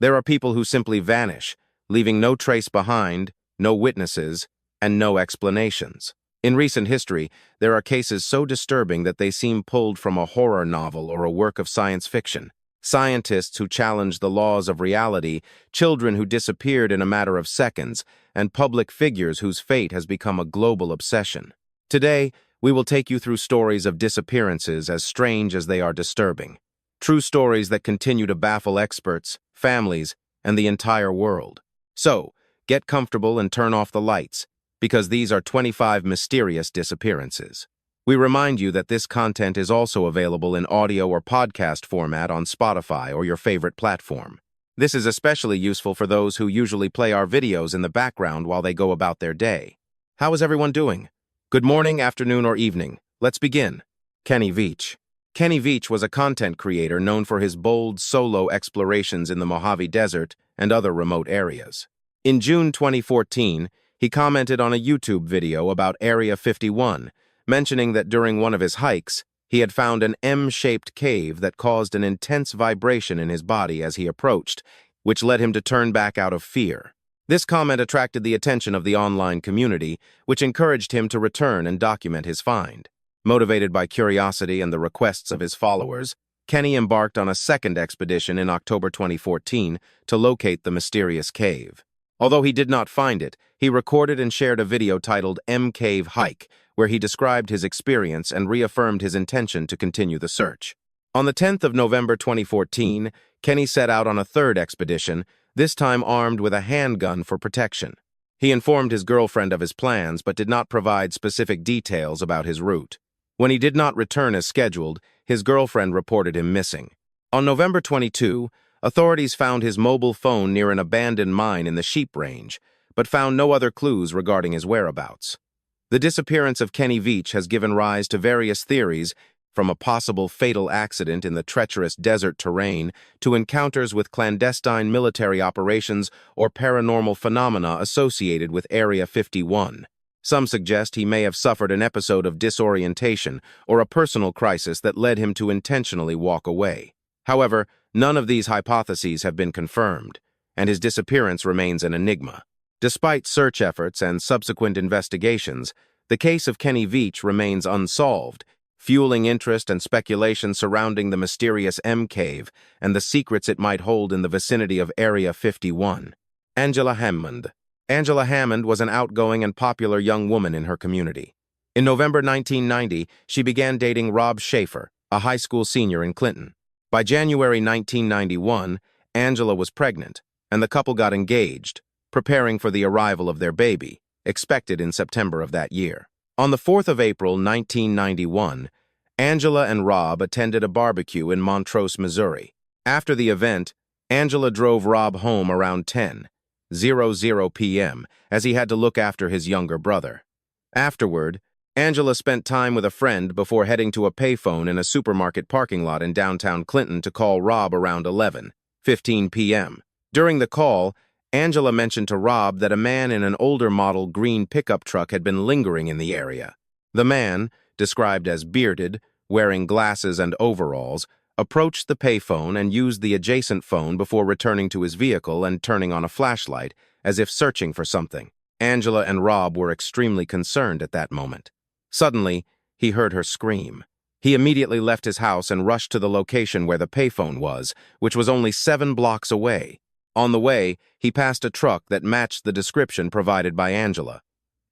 There are people who simply vanish, leaving no trace behind, no witnesses, and no explanations. In recent history, there are cases so disturbing that they seem pulled from a horror novel or a work of science fiction. Scientists who challenge the laws of reality, children who disappeared in a matter of seconds, and public figures whose fate has become a global obsession. Today, we will take you through stories of disappearances as strange as they are disturbing. True stories that continue to baffle experts, families, and the entire world. So, get comfortable and turn off the lights, because these are 25 mysterious disappearances. We remind you that this content is also available in audio or podcast format on Spotify or your favorite platform. This is especially useful for those who usually play our videos in the background while they go about their day. How is everyone doing? Good morning, afternoon, or evening. Let's begin. Kenny Veach. Kenny Veach was a content creator known for his bold solo explorations in the Mojave Desert and other remote areas. In June 2014, he commented on a YouTube video about Area 51, mentioning that during one of his hikes, he had found an M-shaped cave that caused an intense vibration in his body as he approached, which led him to turn back out of fear. This comment attracted the attention of the online community, which encouraged him to return and document his find. Motivated by curiosity and the requests of his followers, Kenny embarked on a second expedition in October 2014 to locate the mysterious cave. Although he did not find it, he recorded and shared a video titled M Cave Hike, where he described his experience and reaffirmed his intention to continue the search. On the 10th of November 2014, Kenny set out on a third expedition, this time armed with a handgun for protection. He informed his girlfriend of his plans but did not provide specific details about his route. When he did not return as scheduled, his girlfriend reported him missing. On November 22, authorities found his mobile phone near an abandoned mine in the Sheep Range, but found no other clues regarding his whereabouts. The disappearance of Kenny Veach has given rise to various theories, from a possible fatal accident in the treacherous desert terrain to encounters with clandestine military operations or paranormal phenomena associated with Area 51. Some suggest he may have suffered an episode of disorientation or a personal crisis that led him to intentionally walk away. However, none of these hypotheses have been confirmed, and his disappearance remains an enigma. Despite search efforts and subsequent investigations, the case of Kenny Veach remains unsolved, fueling interest and speculation surrounding the mysterious M Cave and the secrets it might hold in the vicinity of Area 51. Angela Hammond. Angela Hammond was an outgoing and popular young woman in her community. In November 1990, she began dating Rob Schaefer, a high school senior in Clinton. By January 1991, Angela was pregnant, and the couple got engaged, preparing for the arrival of their baby, expected in September of that year. On the 4th of April 1991, Angela and Rob attended a barbecue in Montrose, Missouri. After the event, Angela drove Rob home around 10:00 p.m. as he had to look after his younger brother. Afterward, Angela spent time with a friend before heading to a payphone in a supermarket parking lot in downtown Clinton to call Rob around 11:15 p.m. During the call, Angela mentioned to Rob that a man in an older model green pickup truck had been lingering in the area. The man, described as bearded, wearing glasses and overalls, approached the payphone and used the adjacent phone before returning to his vehicle and turning on a flashlight, as if searching for something. Angela and Rob were extremely concerned at that moment. Suddenly, he heard her scream. He immediately left his house and rushed to the location where the payphone was, which was only 7 blocks away. On the way, he passed a truck that matched the description provided by Angela.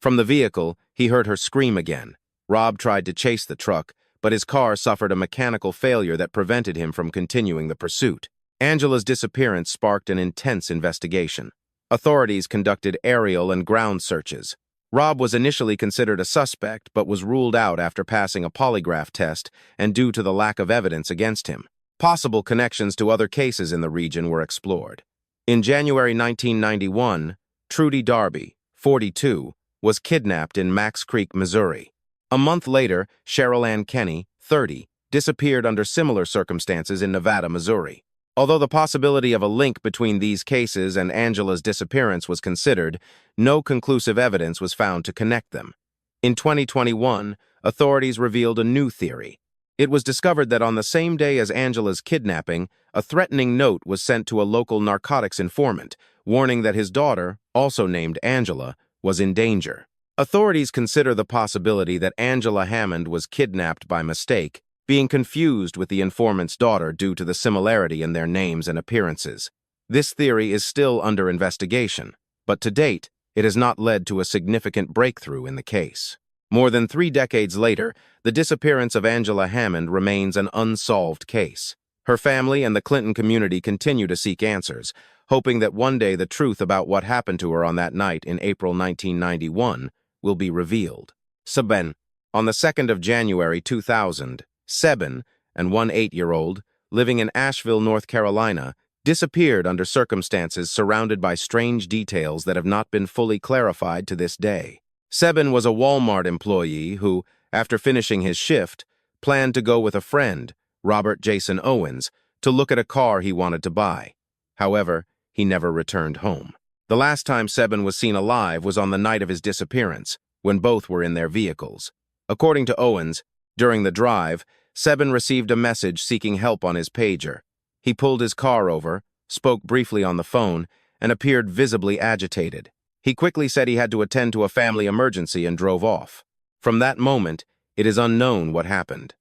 From the vehicle, he heard her scream again. Rob tried to chase the truck, but his car suffered a mechanical failure that prevented him from continuing the pursuit. Angela's disappearance sparked an intense investigation. Authorities conducted aerial and ground searches. Rob was initially considered a suspect, but was ruled out after passing a polygraph test and due to the lack of evidence against him. Possible connections to other cases in the region were explored. In January 1991, Trudy Darby, 42, was kidnapped in Max Creek, Missouri. A month later, Cheryl Ann Kenny, 30, disappeared under similar circumstances in Nevada, Missouri. Although the possibility of a link between these cases and Angela's disappearance was considered, no conclusive evidence was found to connect them. In 2021, authorities revealed a new theory. It was discovered that on the same day as Angela's kidnapping, a threatening note was sent to a local narcotics informant, warning that his daughter, also named Angela, was in danger. Authorities consider the possibility that Angela Hammond was kidnapped by mistake, being confused with the informant's daughter due to the similarity in their names and appearances. This theory is still under investigation, but to date, it has not led to a significant breakthrough in the case. More than 3 decades later, the disappearance of Angela Hammond remains an unsolved case. Her family and the Clinton community continue to seek answers, hoping that one day the truth about what happened to her on that night in April 1991 will be revealed. Seben. On the 2nd of January 2000, Seben, an 8-year-old, living in Asheville, North Carolina, disappeared under circumstances surrounded by strange details that have not been fully clarified to this day. Seben was a Walmart employee who, after finishing his shift, planned to go with a friend, Robert Jason Owens, to look at a car he wanted to buy. However, he never returned home. The last time Seben was seen alive was on the night of his disappearance, when both were in their vehicles. According to Owens, during the drive, Seben received a message seeking help on his pager. He pulled his car over, spoke briefly on the phone, and appeared visibly agitated. He quickly said he had to attend to a family emergency and drove off. From that moment, it is unknown what happened.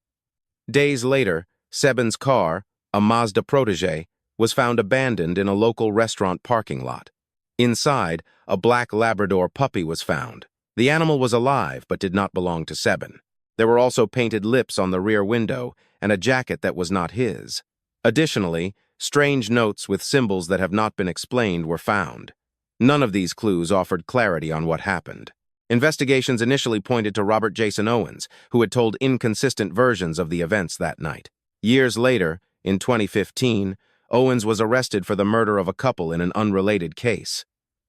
Days later, Seben's car, a Mazda Protege, was found abandoned in a local restaurant parking lot. Inside, a black Labrador puppy was found. The animal was alive but did not belong to Seben. There were also painted lips on the rear window and a jacket that was not his. Additionally, strange notes with symbols that have not been explained were found. None of these clues offered clarity on what happened. Investigations initially pointed to Robert Jason Owens, who had told inconsistent versions of the events that night. Years later, in 2015, Owens was arrested for the murder of a couple in an unrelated case.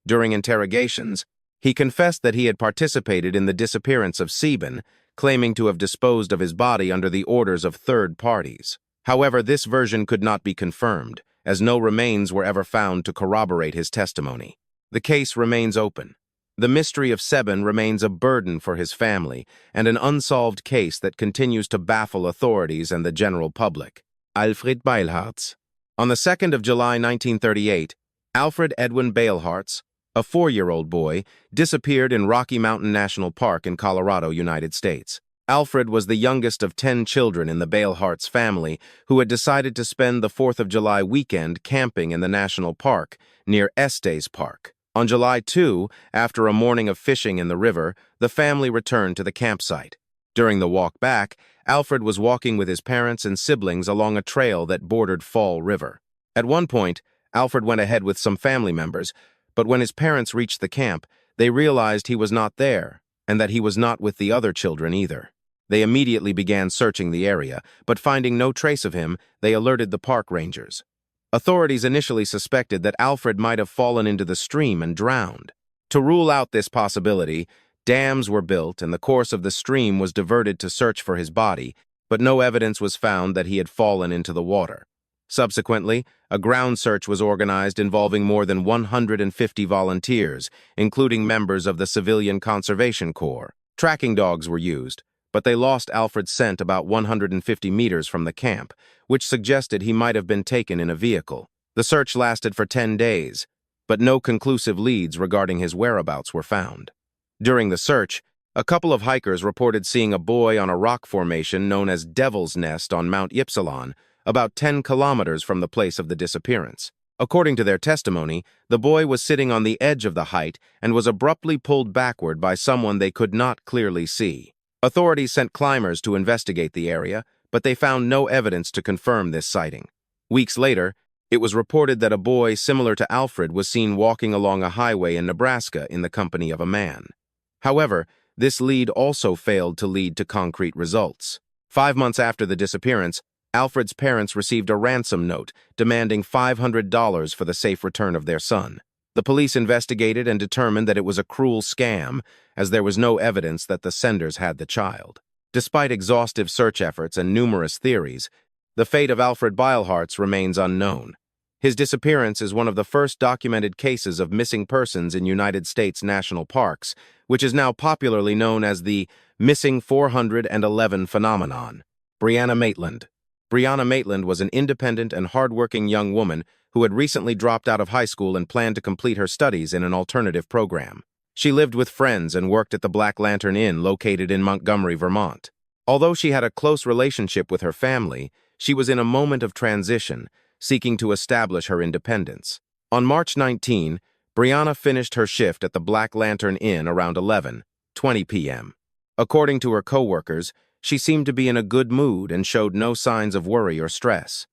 During interrogations, he confessed that he had participated in the disappearance of Seben, claiming to have disposed of his body under the orders of third parties. However, this version could not be confirmed, as no remains were ever found to corroborate his testimony. The case remains open. The mystery of Seben remains a burden for his family and an unsolved case that continues to baffle authorities and the general public. Alfred Beilharz. On the 2nd of July 1938, Alfred Edwin Beilharz, a 4-year-old boy, disappeared in Rocky Mountain National Park in Colorado, United States. Alfred was the youngest of 10 children in the Beilharz family who had decided to spend the 4th of July weekend camping in the national park near Estes Park. On July 2, after a morning of fishing in the river, the family returned to the campsite. During the walk back, Alfred was walking with his parents and siblings along a trail that bordered Fall River. At one point, Alfred went ahead with some family members, but when his parents reached the camp, they realized he was not there and that he was not with the other children either. They immediately began searching the area, but finding no trace of him, they alerted the park rangers. Authorities initially suspected that Alfred might have fallen into the stream and drowned. To rule out this possibility, dams were built and the course of the stream was diverted to search for his body, but no evidence was found that he had fallen into the water. Subsequently, a ground search was organized involving more than 150 volunteers, including members of the Civilian Conservation Corps. Tracking dogs were used, but they lost Alfred's scent about 150 meters from the camp, which suggested he might have been taken in a vehicle. The search lasted for 10 days, but no conclusive leads regarding his whereabouts were found. During the search, a couple of hikers reported seeing a boy on a rock formation known as Devil's Nest on Mount Ypsilon, about 10 kilometers from the place of the disappearance. According to their testimony, the boy was sitting on the edge of the height and was abruptly pulled backward by someone they could not clearly see. Authorities sent climbers to investigate the area, but they found no evidence to confirm this sighting. Weeks later, it was reported that a boy similar to Alfred was seen walking along a highway in Nebraska in the company of a man. However, this lead also failed to lead to concrete results. 5 months after the disappearance, Alfred's parents received a ransom note demanding $500 for the safe return of their son. The police investigated and determined that it was a cruel scam, as there was no evidence that the senders had the child. Despite exhaustive search efforts and numerous theories, the fate of Alfred Beilharz remains unknown. His disappearance is one of the first documented cases of missing persons in United States national parks, which is now popularly known as the Missing 411 phenomenon. Brianna Maitland. Brianna Maitland was an independent and hardworking young woman who had recently dropped out of high school and planned to complete her studies in an alternative program. She lived with friends and worked at the Black Lantern Inn located in Montgomery, Vermont. Although she had a close relationship with her family, she was in a moment of transition, seeking to establish her independence. On March 19, Brianna finished her shift at the Black Lantern Inn around 11:20 p.m. According to her coworkers, she seemed to be in a good mood and showed no signs of worry or stress.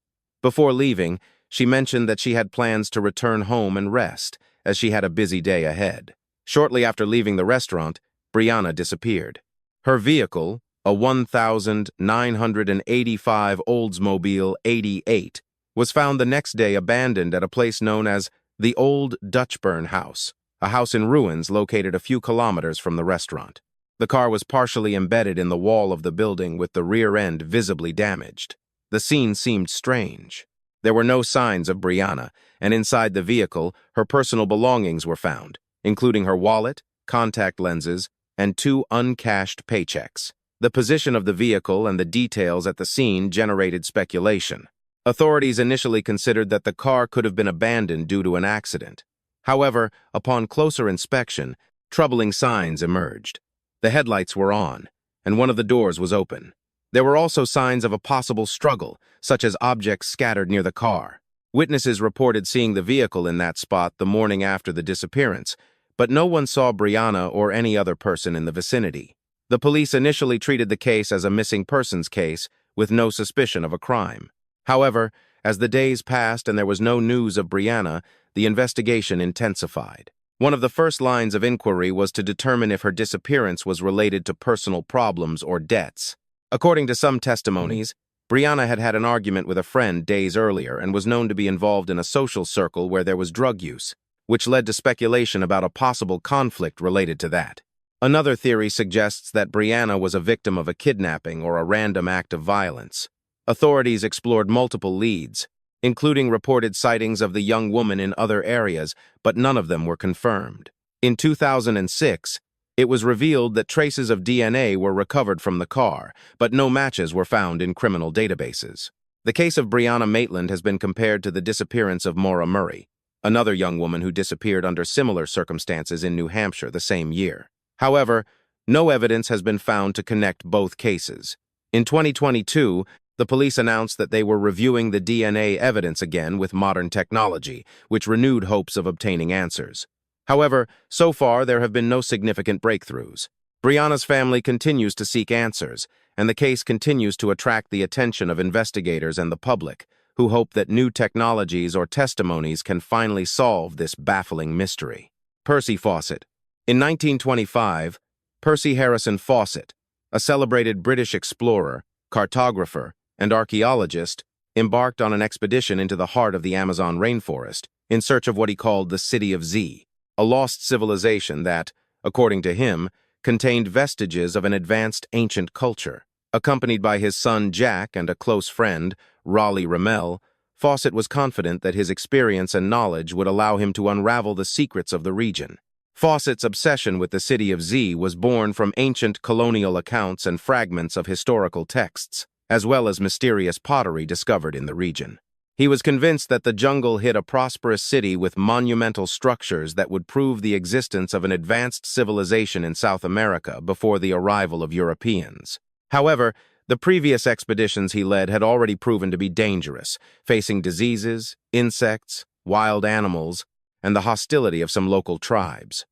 Before leaving, she mentioned that she had plans to return home and rest, as she had a busy day ahead. Shortly after leaving the restaurant, Brianna disappeared. Her vehicle, a 1985 Oldsmobile 88, was found the next day abandoned at a place known as the Old Dutchburn House, a house in ruins located a few kilometers from the restaurant. The car was partially embedded in the wall of the building with the rear end visibly damaged. The scene seemed strange. There were no signs of Brianna, and inside the vehicle, her personal belongings were found, including her wallet, contact lenses, and 2 uncashed paychecks. The position of the vehicle and the details at the scene generated speculation. Authorities initially considered that the car could have been abandoned due to an accident. However, upon closer inspection, troubling signs emerged. The headlights were on, and one of the doors was open. There were also signs of a possible struggle, such as objects scattered near the car. Witnesses reported seeing the vehicle in that spot the morning after the disappearance, but no one saw Brianna or any other person in the vicinity. The police initially treated the case as a missing persons case, with no suspicion of a crime. However, as the days passed and there was no news of Brianna, the investigation intensified. One of the first lines of inquiry was to determine if her disappearance was related to personal problems or debts. According to some testimonies, Brianna had had an argument with a friend days earlier and was known to be involved in a social circle where there was drug use, which led to speculation about a possible conflict related to that. Another theory suggests that Brianna was a victim of a kidnapping or a random act of violence. Authorities explored multiple leads, including reported sightings of the young woman in other areas, but none of them were confirmed. In 2006, it was revealed that traces of DNA were recovered from the car, but no matches were found in criminal databases. The case of Brianna Maitland has been compared to the disappearance of Maura Murray, another young woman who disappeared under similar circumstances in New Hampshire the same year. However, no evidence has been found to connect both cases. In 2022, the police announced that they were reviewing the DNA evidence again with modern technology, which renewed hopes of obtaining answers. However, so far there have been no significant breakthroughs. Brianna's family continues to seek answers, and the case continues to attract the attention of investigators and the public, who hope that new technologies or testimonies can finally solve this baffling mystery. Percy Fawcett. In 1925, Percy Harrison Fawcett, a celebrated British explorer, cartographer, and archaeologist, embarked on an expedition into the heart of the Amazon rainforest in search of what he called the City of Z, a lost civilization that, according to him, contained vestiges of an advanced ancient culture. Accompanied by his son Jack and a close friend, Raleigh Ramel, Fawcett was confident that his experience and knowledge would allow him to unravel the secrets of the region. Fawcett's obsession with the City of Z was born from ancient colonial accounts and fragments of historical texts, as well as mysterious pottery discovered in the region. He was convinced that the jungle hid a prosperous city with monumental structures that would prove the existence of an advanced civilization in South America before the arrival of Europeans. However, the previous expeditions he led had already proven to be dangerous, facing diseases, insects, wild animals, and the hostility of some local tribes.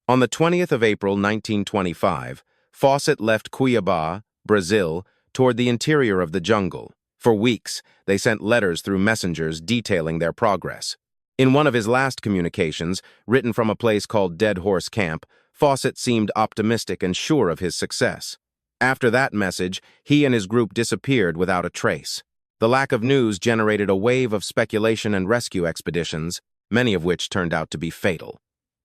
On the 20th of April 1925, Fawcett left Cuiabá, Brazil, toward the interior of the jungle. For weeks, they sent letters through messengers detailing their progress. In one of his last communications, written from a place called Dead Horse Camp, Fawcett seemed optimistic and sure of his success. After that message, he and his group disappeared without a trace. The lack of news generated a wave of speculation and rescue expeditions, many of which turned out to be fatal.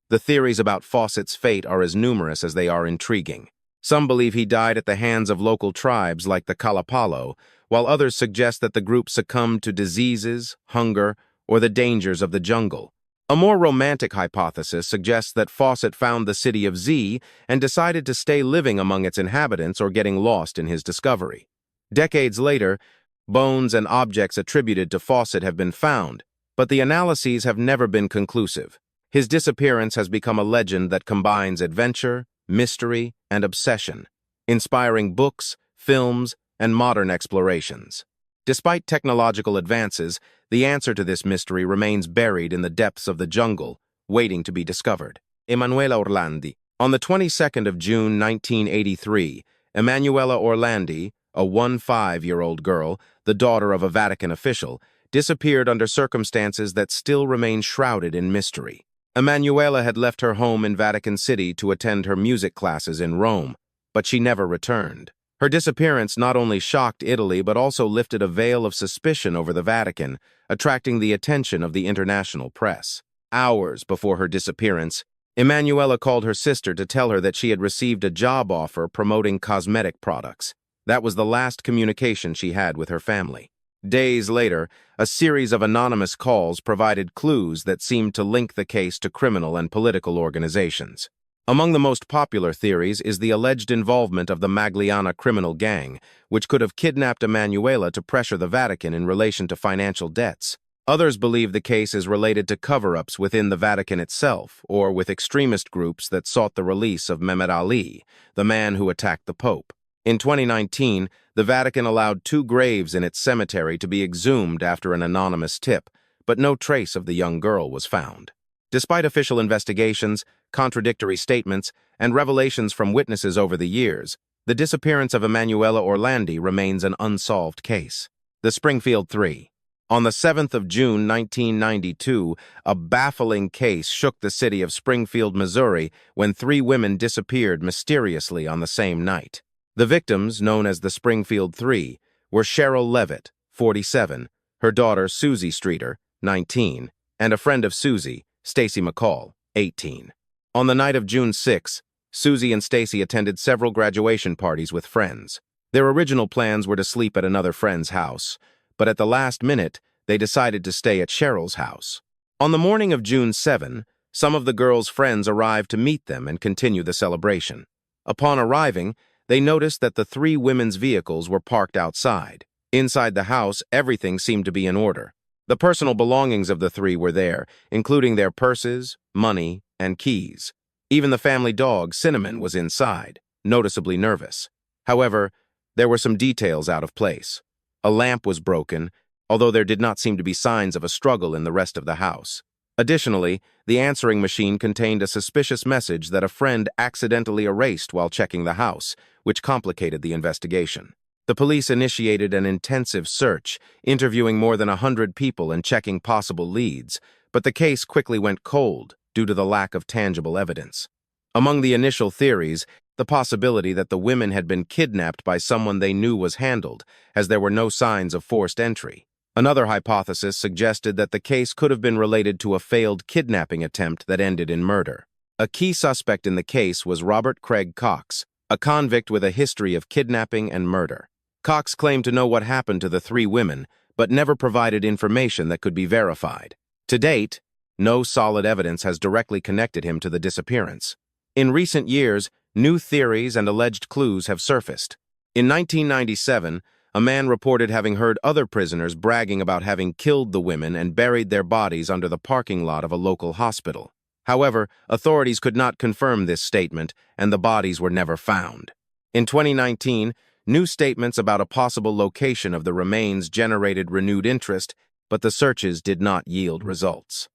The theories about Fawcett's fate are as numerous as they are intriguing. Some believe he died at the hands of local tribes like the Kalapalo, while others suggest that the group succumbed to diseases, hunger, or the dangers of the jungle. A more romantic hypothesis suggests that Fawcett found the City of Z and decided to stay living among its inhabitants or getting lost in his discovery. Decades later, bones and objects attributed to Fawcett have been found, but the analyses have never been conclusive. His disappearance has become a legend that combines adventure, mystery, and obsession, inspiring books, films, and modern explorations. Despite technological advances, the answer to this mystery remains buried in the depths of the jungle, waiting to be discovered. Emanuela Orlandi. On the 22nd of June 1983, Emanuela Orlandi, a 15-year-old girl, the daughter of a Vatican official, disappeared under circumstances that still remain shrouded in mystery. Emanuela had left her home in Vatican City to attend her music classes in Rome, but she never returned. Her disappearance not only shocked Italy but also lifted a veil of suspicion over the Vatican, attracting the attention of the international press. Hours before her disappearance, Emanuela called her sister to tell her that she had received a job offer promoting cosmetic products. That was the last communication she had with her family. Days later, a series of anonymous calls provided clues that seemed to link the case to criminal and political organizations. Among the most popular theories is the alleged involvement of the Magliana criminal gang, which could have kidnapped Emanuela to pressure the Vatican in relation to financial debts. Others believe the case is related to cover-ups within the Vatican itself, or with extremist groups that sought the release of Mehmet Ali, the man who attacked the Pope. In 2019, the Vatican allowed 2 graves in its cemetery to be exhumed after an anonymous tip, but no trace of the young girl was found. Despite official investigations, contradictory statements, and revelations from witnesses over the years, the disappearance of Emanuela Orlandi remains an unsolved case. The Springfield Three. On the 7th of June 1992, a baffling case shook the city of Springfield, Missouri, when 3 women disappeared mysteriously on the same night. The victims, known as the Springfield Three, were Cheryl Levitt, 47, her daughter Susie Streeter, 19, and a friend of Susie, Stacy McCall, 18. On the night of June 6, Susie and Stacy attended several graduation parties with friends. Their original plans were to sleep at another friend's house, but at the last minute, they decided to stay at Cheryl's house. On the morning of June 7, some of the girls' friends arrived to meet them and continue the celebration. Upon arriving, they noticed that the 3 women's vehicles were parked outside. Inside the house, everything seemed to be in order. The personal belongings of the 3 were there, including their purses, money, and keys. Even the family dog, Cinnamon, was inside, noticeably nervous. However, there were some details out of place. A lamp was broken, although there did not seem to be signs of a struggle in the rest of the house. Additionally, the answering machine contained a suspicious message that a friend accidentally erased while checking the house, which complicated the investigation. The police initiated an intensive search, interviewing more than 100 people and checking possible leads, but the case quickly went cold due to the lack of tangible evidence. Among the initial theories, the possibility that the women had been kidnapped by someone they knew was handled, as there were no signs of forced entry. Another hypothesis suggested that the case could have been related to a failed kidnapping attempt that ended in murder. A key suspect in the case was Robert Craig Cox, a convict with a history of kidnapping and murder. Cox claimed to know what happened to the 3 women, but never provided information that could be verified. To date, no solid evidence has directly connected him to the disappearance. In recent years, new theories and alleged clues have surfaced. In 1997, a man reported having heard other prisoners bragging about having killed the women and buried their bodies under the parking lot of a local hospital. However, authorities could not confirm this statement, and the bodies were never found. In 2019, new statements about a possible location of the remains generated renewed interest, but the searches did not yield results.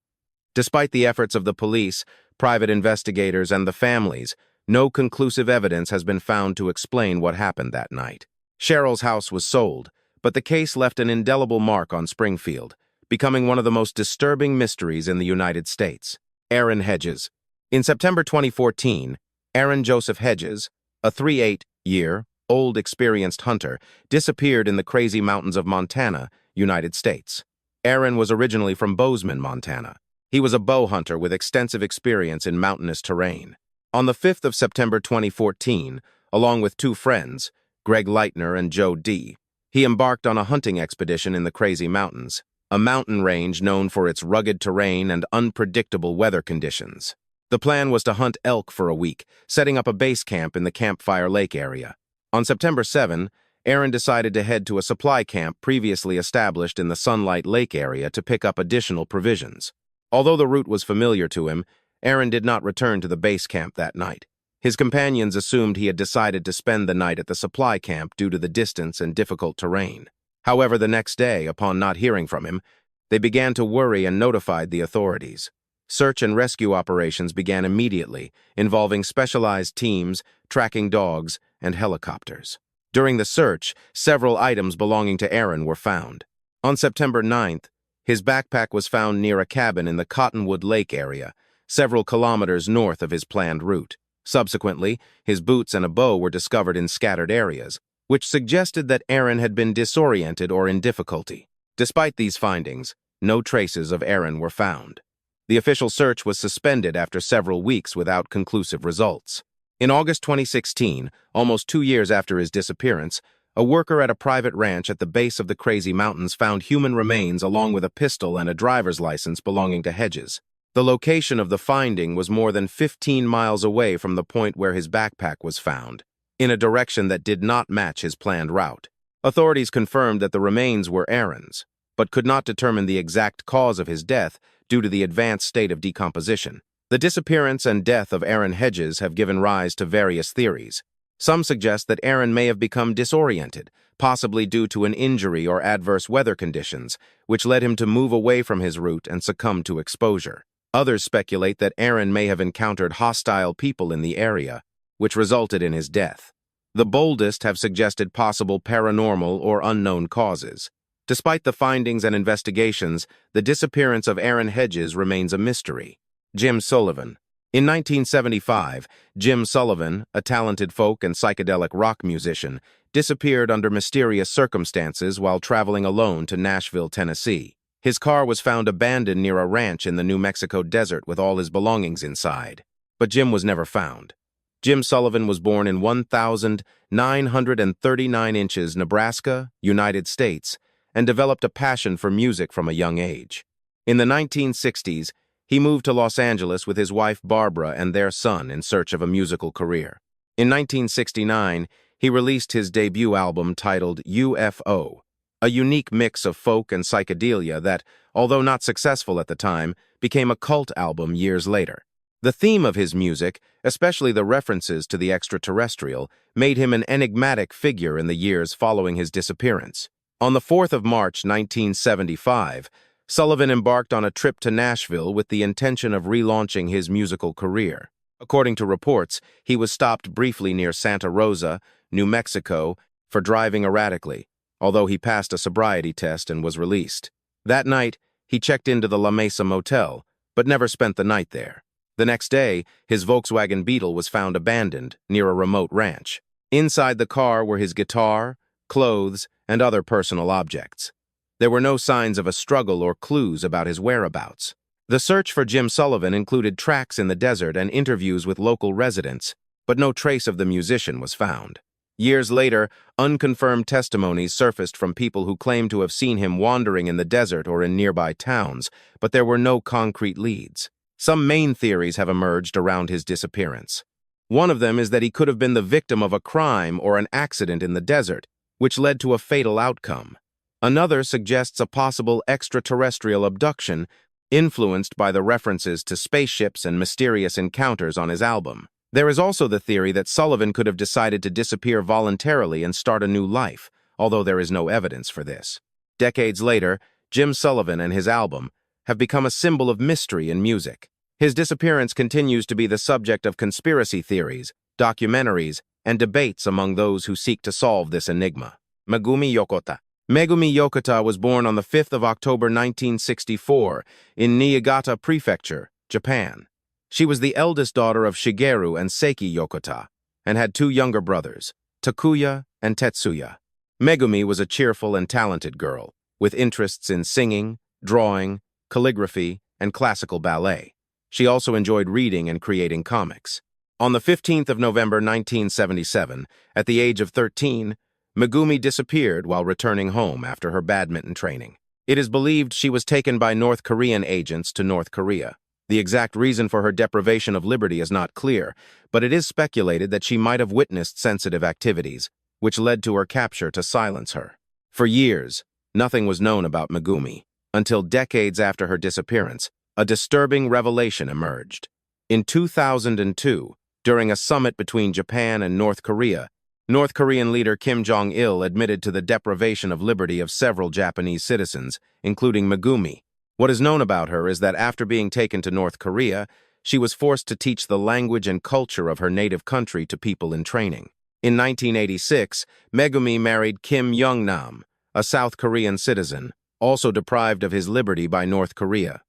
Despite the efforts of the police, private investigators, and the families, no conclusive evidence has been found to explain what happened that night. Cheryl's house was sold, but the case left an indelible mark on Springfield, becoming one of the most disturbing mysteries in the United States. Aaron Hedges. In September 2014, Aaron Joseph Hedges, a 38-year-old experienced hunter, disappeared in the crazy mountains of Montana, United States. Aaron was originally from Bozeman, Montana. He was a bow hunter with extensive experience in mountainous terrain. On the 5th of September 2014, along with 2 friends, Greg Leitner and Joe D., he embarked on a hunting expedition in the Crazy Mountains, a mountain range known for its rugged terrain and unpredictable weather conditions. The plan was to hunt elk for a week, setting up a base camp in the Campfire Lake area. On September 7, Aaron decided to head to a supply camp previously established in the Sunlight Lake area to pick up additional provisions. Although the route was familiar to him, Aaron did not return to the base camp that night. His companions assumed he had decided to spend the night at the supply camp due to the distance and difficult terrain. However, the next day, upon not hearing from him, they began to worry and notified the authorities. Search and rescue operations began immediately, involving specialized teams, tracking dogs, and helicopters. During the search, several items belonging to Aaron were found. On September 9th, his backpack was found near a cabin in the Cottonwood Lake area, several kilometers north of his planned route. Subsequently, his boots and a bow were discovered in scattered areas, which suggested that Aaron had been disoriented or in difficulty. Despite these findings, no traces of Aaron were found. The official search was suspended after several weeks without conclusive results. In August 2016, almost 2 years after his disappearance, a worker at a private ranch at the base of the Crazy Mountains found human remains along with a pistol and a driver's license belonging to Hedges. The location of the finding was more than 15 miles away from the point where his backpack was found, in a direction that did not match his planned route. Authorities confirmed that the remains were Aaron's, but could not determine the exact cause of his death due to the advanced state of decomposition. The disappearance and death of Aaron Hedges have given rise to various theories. Some suggest that Aaron may have become disoriented, possibly due to an injury or adverse weather conditions, which led him to move away from his route and succumb to exposure. Others speculate that Aaron may have encountered hostile people in the area, which resulted in his death. The boldest have suggested possible paranormal or unknown causes. Despite the findings and investigations, the disappearance of Aaron Hedges remains a mystery. Jim Sullivan. In 1975, Jim Sullivan, a talented folk and psychedelic rock musician, disappeared under mysterious circumstances while traveling alone to Nashville, Tennessee. His car was found abandoned near a ranch in the New Mexico desert with all his belongings inside. But Jim was never found. Jim Sullivan was born in 1,939 inches, Nebraska, United States, and developed a passion for music from a young age. In the 1960s, he moved to Los Angeles with his wife Barbara and their son in search of a musical career. In 1969, he released his debut album titled UFO, a unique mix of folk and psychedelia that, although not successful at the time, became a cult album years later. The theme of his music, especially the references to the extraterrestrial, made him an enigmatic figure in the years following his disappearance. On the 4th of March, 1975, Sullivan embarked on a trip to Nashville with the intention of relaunching his musical career. According to reports, he was stopped briefly near Santa Rosa, New Mexico, for driving erratically, although he passed a sobriety test and was released. That night, he checked into the La Mesa Motel, but never spent the night there. The next day, his Volkswagen Beetle was found abandoned near a remote ranch. Inside the car were his guitar, clothes, and other personal objects. There were no signs of a struggle or clues about his whereabouts. The search for Jim Sullivan included tracks in the desert and interviews with local residents, but no trace of the musician was found. Years later, unconfirmed testimonies surfaced from people who claimed to have seen him wandering in the desert or in nearby towns, but there were no concrete leads. Some main theories have emerged around his disappearance. One of them is that he could have been the victim of a crime or an accident in the desert, which led to a fatal outcome. Another suggests a possible extraterrestrial abduction, influenced by the references to spaceships and mysterious encounters on his album. There is also the theory that Sullivan could have decided to disappear voluntarily and start a new life, although there is no evidence for this. Decades later, Jim Sullivan and his album have become a symbol of mystery in music. His disappearance continues to be the subject of conspiracy theories, documentaries, and debates among those who seek to solve this enigma. Megumi Yokota. Megumi Yokota was born on the 5th of October 1964 in Niigata Prefecture, Japan. She was the eldest daughter of Shigeru and Seiki Yokota, and had 2 younger brothers, Takuya and Tetsuya. Megumi was a cheerful and talented girl, with interests in singing, drawing, calligraphy, and classical ballet. She also enjoyed reading and creating comics. On the 15th of November 1977, at the age of 13, Megumi disappeared while returning home after her badminton training. It is believed she was taken by North Korean agents to North Korea. The exact reason for her deprivation of liberty is not clear, but it is speculated that she might have witnessed sensitive activities, which led to her capture to silence her. For years, nothing was known about Megumi, until decades after her disappearance, a disturbing revelation emerged. In 2002, during a summit between Japan and North Korea, North Korean leader Kim Jong-il admitted to the deprivation of liberty of several Japanese citizens, including Megumi. What is known about her is that after being taken to North Korea, she was forced to teach the language and culture of her native country to people in training. In 1986, Megumi married Kim Young-nam, a South Korean citizen, also deprived of his liberty by North Korea.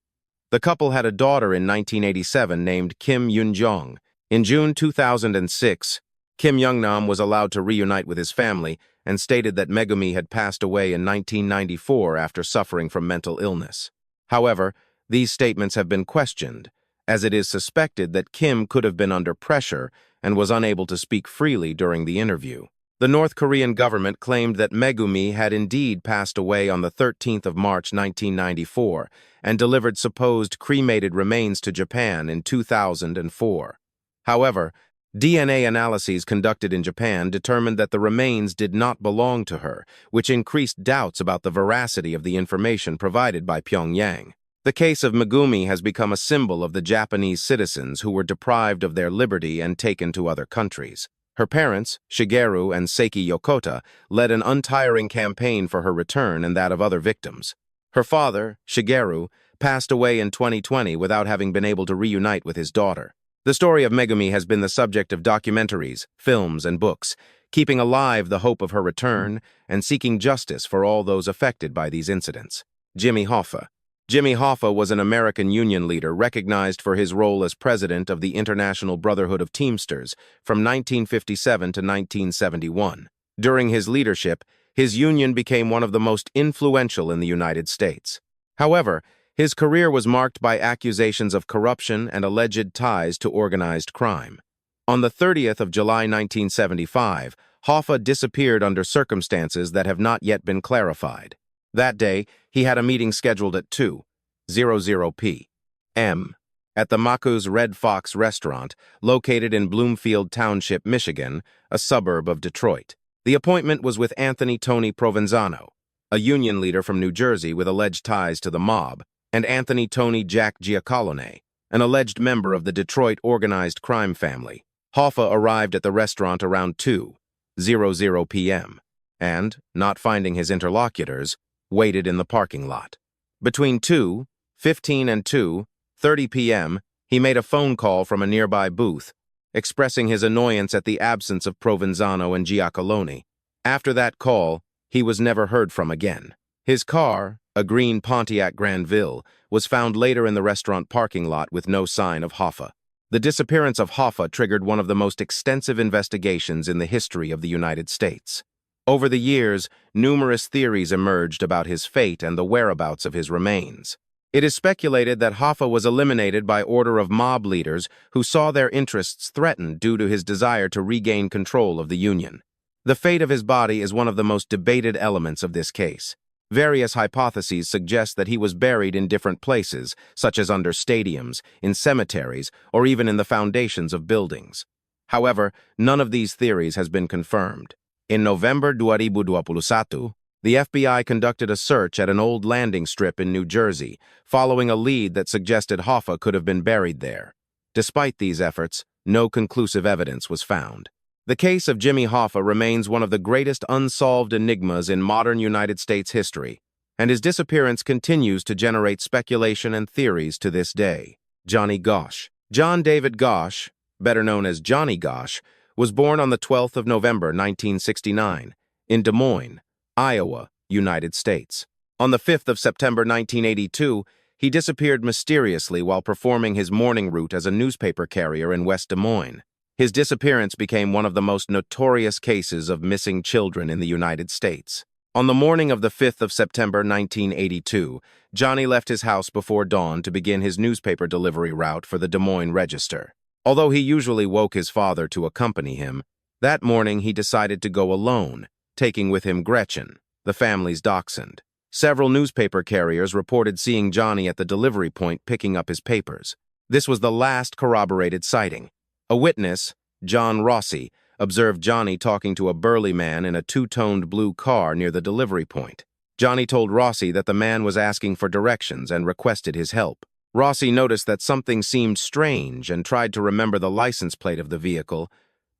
The couple had a daughter in 1987 named Kim Yoon-jong. In June 2006, Kim Young-nam was allowed to reunite with his family and stated that Megumi had passed away in 1994 after suffering from mental illness. However, these statements have been questioned, as it is suspected that Kim could have been under pressure and was unable to speak freely during the interview. The North Korean government claimed that Megumi had indeed passed away on the 13th of March 1994 and delivered supposed cremated remains to Japan in 2004. However, DNA analyses conducted in Japan determined that the remains did not belong to her, which increased doubts about the veracity of the information provided by Pyongyang. The case of Megumi has become a symbol of the Japanese citizens who were deprived of their liberty and taken to other countries. Her parents, Shigeru and Seiki Yokota, led an untiring campaign for her return and that of other victims. Her father, Shigeru, passed away in 2020 without having been able to reunite with his daughter. The story of Megumi has been the subject of documentaries, films, and books, keeping alive the hope of her return and seeking justice for all those affected by these incidents. Jimmy Hoffa. Jimmy Hoffa was an American union leader recognized for his role as president of the International Brotherhood of Teamsters from 1957 to 1971. During his leadership, his union became one of the most influential in the United States. However, his career was marked by accusations of corruption and alleged ties to organized crime. On the 30th of July 1975, Hoffa disappeared under circumstances that have not yet been clarified. That day, he had a meeting scheduled at 2:00 p.m. at the Maku's Red Fox restaurant, located in Bloomfield Township, Michigan, a suburb of Detroit. The appointment was with Anthony Tony Provenzano, a union leader from New Jersey with alleged ties to the mob, and Anthony Tony Jack Giacolone, an alleged member of the Detroit organized crime family. Hoffa arrived at the restaurant around 2:00 p.m. and, not finding his interlocutors, waited in the parking lot. Between 2:15 and 2:30 p.m., he made a phone call from a nearby booth, expressing his annoyance at the absence of Provenzano and Giacolone. After that call, he was never heard from again. His car, a green Pontiac Granville, was found later in the restaurant parking lot with no sign of Hoffa. The disappearance of Hoffa triggered one of the most extensive investigations in the history of the United States. Over the years, numerous theories emerged about his fate and the whereabouts of his remains. It is speculated that Hoffa was eliminated by order of mob leaders who saw their interests threatened due to his desire to regain control of the Union. The fate of his body is one of the most debated elements of this case. Various hypotheses suggest that he was buried in different places, such as under stadiums, in cemeteries, or even in the foundations of buildings. However, none of these theories has been confirmed. In November 2021, the FBI conducted a search at an old landing strip in New Jersey, following a lead that suggested Hoffa could have been buried there. Despite these efforts, no conclusive evidence was found. The case of Jimmy Hoffa remains one of the greatest unsolved enigmas in modern United States history, and his disappearance continues to generate speculation and theories to this day. Johnny Gosch. John David Gosch, better known as Johnny Gosch, was born on the 12th of November 1969 in Des Moines, Iowa, United States. On the 5th of September 1982, he disappeared mysteriously while performing his morning route as a newspaper carrier in West Des Moines. His disappearance became one of the most notorious cases of missing children in the United States. On the morning of the 5th of September 1982, Johnny left his house before dawn to begin his newspaper delivery route for the Des Moines Register. Although he usually woke his father to accompany him, that morning he decided to go alone, taking with him Gretchen, the family's dachshund. Several newspaper carriers reported seeing Johnny at the delivery point picking up his papers. This was the last corroborated sighting. A witness, John Rossi, observed Johnny talking to a burly man in a two-toned blue car near the delivery point. Johnny told Rossi that the man was asking for directions and requested his help. Rossi noticed that something seemed strange and tried to remember the license plate of the vehicle,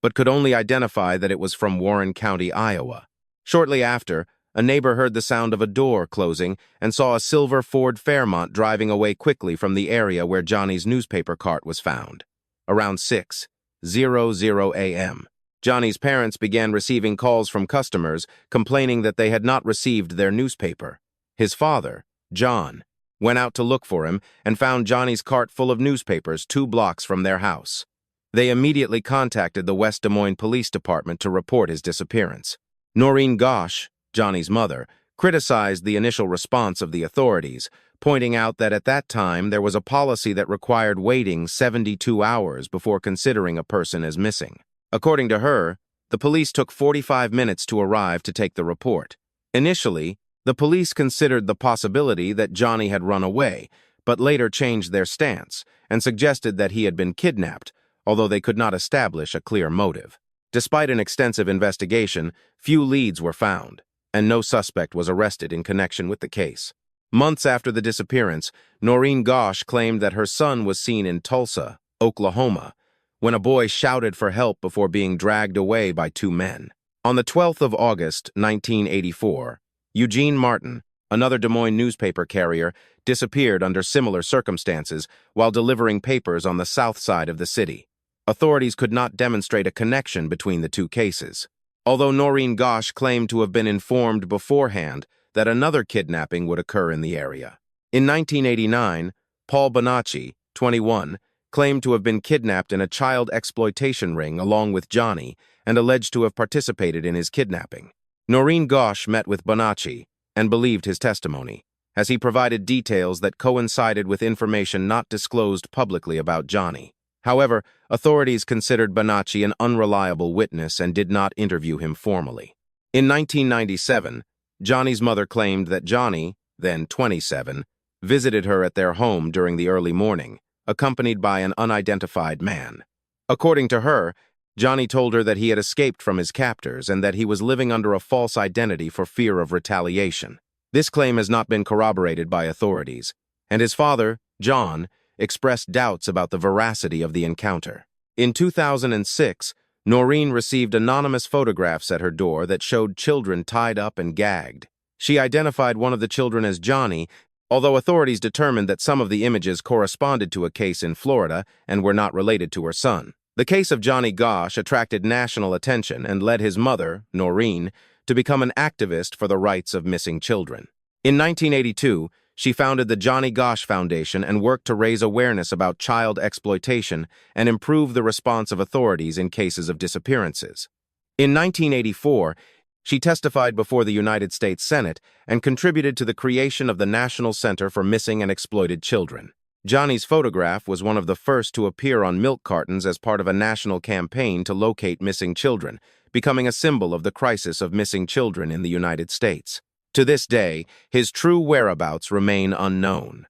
but could only identify that it was from Warren County, Iowa. Shortly after, a neighbor heard the sound of a door closing and saw a silver Ford Fairmont driving away quickly from the area where Johnny's newspaper cart was found. Around 6:00 a.m., Johnny's parents began receiving calls from customers complaining that they had not received their newspaper. His father, John, went out to look for him and found Johnny's cart full of newspapers 2 blocks from their house. They immediately contacted the West Des Moines Police Department to report his disappearance. Noreen Gosch, Johnny's mother, criticized the initial response of the authorities, pointing out that at that time there was a policy that required waiting 72 hours before considering a person as missing. According to her, the police took 45 minutes to arrive to take the report. Initially, the police considered the possibility that Johnny had run away, but later changed their stance and suggested that he had been kidnapped, although they could not establish a clear motive. Despite an extensive investigation, few leads were found, and no suspect was arrested in connection with the case. Months after the disappearance, Noreen Gosch claimed that her son was seen in Tulsa, Oklahoma, when a boy shouted for help before being dragged away by 2 men. On the 12th of August, 1984, Eugene Martin, another Des Moines newspaper carrier, disappeared under similar circumstances while delivering papers on the south side of the city. Authorities could not demonstrate a connection between the 2 cases. Although Noreen Gosch claimed to have been informed beforehand that another kidnapping would occur in the area. In 1989, Paul Bonacci, 21, claimed to have been kidnapped in a child exploitation ring along with Johnny and alleged to have participated in his kidnapping. Noreen Gosch met with Bonacci and believed his testimony, as he provided details that coincided with information not disclosed publicly about Johnny. However, authorities considered Bonacci an unreliable witness and did not interview him formally. In 1997, Johnny's mother claimed that Johnny, then 27, visited her at their home during the early morning, accompanied by an unidentified man. According to her, Johnny told her that he had escaped from his captors and that he was living under a false identity for fear of retaliation. This claim has not been corroborated by authorities, and his father, John, expressed doubts about the veracity of the encounter. In 2006, Noreen received anonymous photographs at her door that showed children tied up and gagged. She identified one of the children as Johnny, although authorities determined that some of the images corresponded to a case in Florida and were not related to her son. The case of Johnny Gosch attracted national attention and led his mother, Noreen, to become an activist for the rights of missing children. In 1982, she founded the Johnny Gosch Foundation and worked to raise awareness about child exploitation and improve the response of authorities in cases of disappearances. In 1984, she testified before the United States Senate and contributed to the creation of the National Center for Missing and Exploited Children. Johnny's photograph was one of the first to appear on milk cartons as part of a national campaign to locate missing children, becoming a symbol of the crisis of missing children in the United States. To this day, his true whereabouts remain unknown.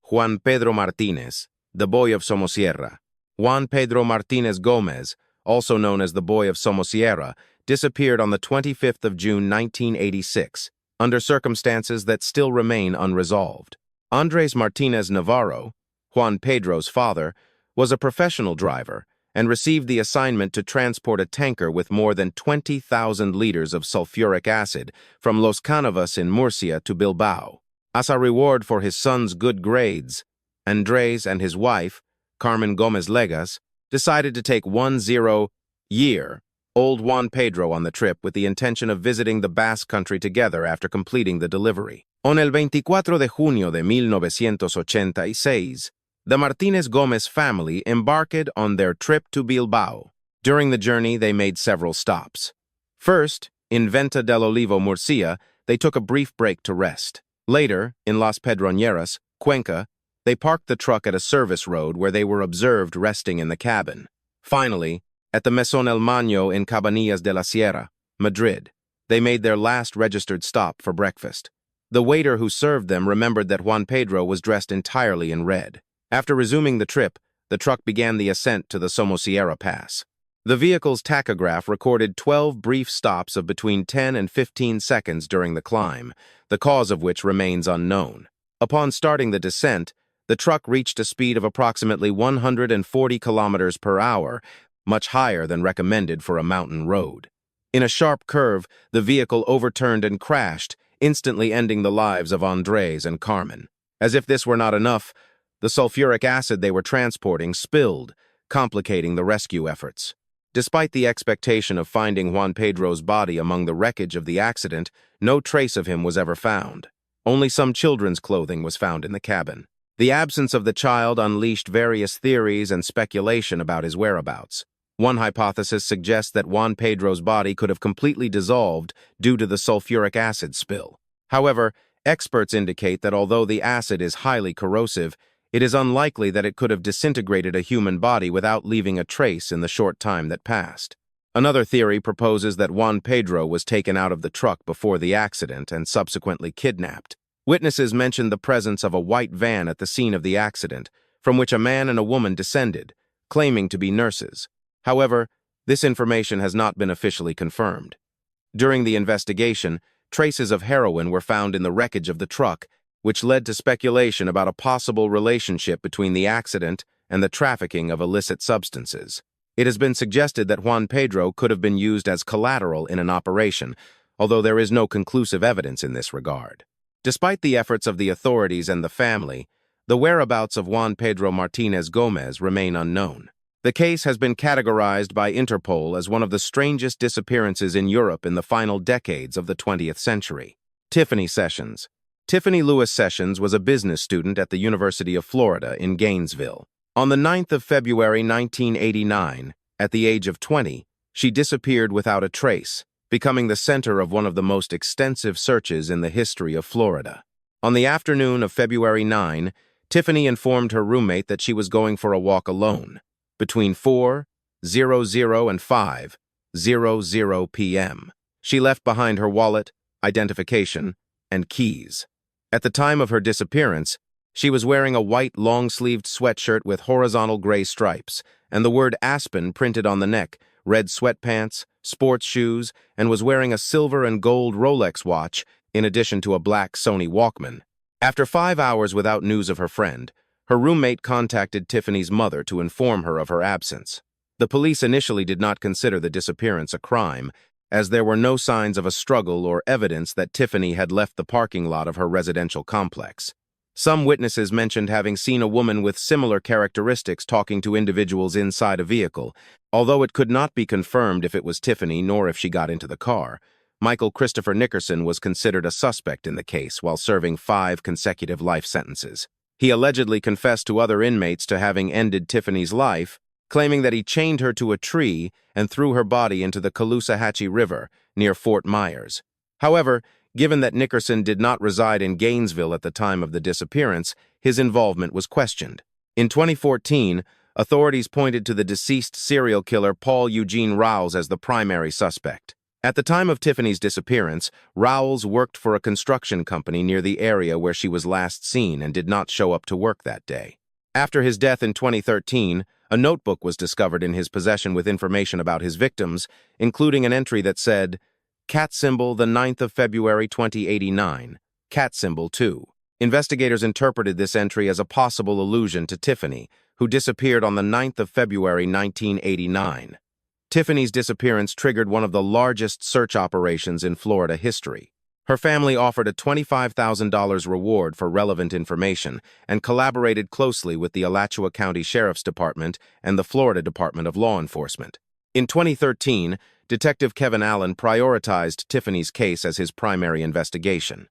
Juan Pedro Martinez, the boy of Somosierra. Juan Pedro Martinez Gomez, also known as the boy of Somosierra, disappeared on the 25th of June 1986, under circumstances that still remain unresolved. Andres Martinez Navarro, Juan Pedro's father, was a professional driver and received the assignment to transport a tanker with more than 20,000 liters of sulfuric acid from Los Canavas in Murcia to Bilbao. As a reward for his son's good grades, Andres and his wife, Carmen Gomez Legas, decided to take 10-year-old Juan Pedro on the trip with the intention of visiting the Basque Country together after completing the delivery. On el 24 de junio de 1986, the Martinez Gomez family embarked on their trip to Bilbao. During the journey, they made several stops. First, in Venta del Olivo, Murcia, they took a brief break to rest. Later, in Las Pedroñeras, Cuenca, they parked the truck at a service road where they were observed resting in the cabin. Finally, at the Mesón El Maño in Cabanillas de la Sierra, Madrid, they made their last registered stop for breakfast. The waiter who served them remembered that Juan Pedro was dressed entirely in red. After resuming the trip, the truck began the ascent to the Somosierra Pass. The vehicle's tachograph recorded 12 brief stops of between 10 and 15 seconds during the climb, the cause of which remains unknown. Upon starting the descent, the truck reached a speed of approximately 140 kilometers per hour, much higher than recommended for a mountain road. In a sharp curve, the vehicle overturned and crashed, instantly ending the lives of Andres and Carmen. As if this were not enough, the sulfuric acid they were transporting spilled, complicating the rescue efforts. Despite the expectation of finding Juan Pedro's body among the wreckage of the accident, no trace of him was ever found. Only some children's clothing was found in the cabin. The absence of the child unleashed various theories and speculation about his whereabouts. One hypothesis suggests that Juan Pedro's body could have completely dissolved due to the sulfuric acid spill. However, experts indicate that although the acid is highly corrosive, it is unlikely that it could have disintegrated a human body without leaving a trace in the short time that passed. Another theory proposes that Juan Pedro was taken out of the truck before the accident and subsequently kidnapped. Witnesses mentioned the presence of a white van at the scene of the accident, from which a man and a woman descended, claiming to be nurses. However, this information has not been officially confirmed. During the investigation, traces of heroin were found in the wreckage of the truck, which led to speculation about a possible relationship between the accident and the trafficking of illicit substances. It has been suggested that Juan Pedro could have been used as collateral in an operation, although there is no conclusive evidence in this regard. Despite the efforts of the authorities and the family, the whereabouts of Juan Pedro Martinez Gomez remain unknown. The case has been categorized by Interpol as one of the strangest disappearances in Europe in the final decades of the 20th century. Tiffany Sessions. Tiffany Lewis Sessions was a business student at the University of Florida in Gainesville. On the 9th of February 1989, at the age of 20, she disappeared without a trace, becoming the center of one of the most extensive searches in the history of Florida. On the afternoon of February 9, Tiffany informed her roommate that she was going for a walk alone, between 4:00 and 5:00 p.m. She left behind her wallet, identification, and keys. At the time of her disappearance, she was wearing a white long-sleeved sweatshirt with horizontal gray stripes, and the word Aspen printed on the neck, red sweatpants, sports shoes, and was wearing a silver and gold Rolex watch, in addition to a black Sony Walkman. After 5 hours without news of her friend, her roommate contacted Tiffany's mother to inform her of her absence. The police initially did not consider the disappearance a crime, as there were no signs of a struggle or evidence that Tiffany had left the parking lot of her residential complex. Some witnesses mentioned having seen a woman with similar characteristics talking to individuals inside a vehicle. Although it could not be confirmed if it was Tiffany nor if she got into the car, Michael Christopher Nickerson was considered a suspect in the case while serving 5 consecutive life sentences. He allegedly confessed to other inmates to having ended Tiffany's life, claiming that he chained her to a tree and threw her body into the Caloosahatchee River near Fort Myers. However, given that Nickerson did not reside in Gainesville at the time of the disappearance, his involvement was questioned. In 2014, authorities pointed to the deceased serial killer Paul Eugene Rowles as the primary suspect. At the time of Tiffany's disappearance, Rowles worked for a construction company near the area where she was last seen and did not show up to work that day. After his death in 2013, a notebook was discovered in his possession with information about his victims, including an entry that said, "Cat symbol, the 9th of February 2089, cat symbol 2. Investigators interpreted this entry as a possible allusion to Tiffany, who disappeared on the 9th of February 1989. Tiffany's disappearance triggered one of the largest search operations in Florida history. Her family offered a $25,000 reward for relevant information and collaborated closely with the Alachua County Sheriff's Department and the Florida Department of Law Enforcement. In 2013, Detective Kevin Allen prioritized Tiffany's case as his primary investigation.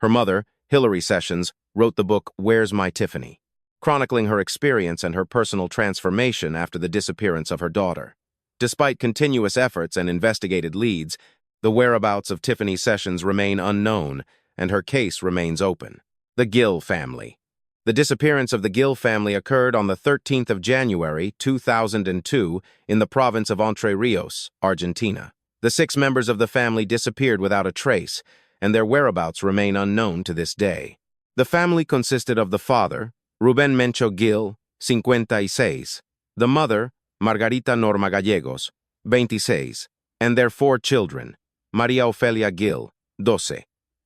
Her mother, Hillary Sessions, wrote the book Where's My Tiffany?, chronicling her experience and her personal transformation after the disappearance of her daughter. Despite continuous efforts and investigated leads, the whereabouts of Tiffany Sessions remain unknown, and her case remains open. The Gill family. The disappearance of the Gill family occurred on the 13th of January, 2002, in the province of Entre Rios, Argentina. The 6 members of the family disappeared without a trace, and their whereabouts remain unknown to this day. The family consisted of the father, Ruben Mencho Gill, 56, the mother, Margarita Norma Gallegos, 26, and their 4 children, María Ofelia Gil, 12,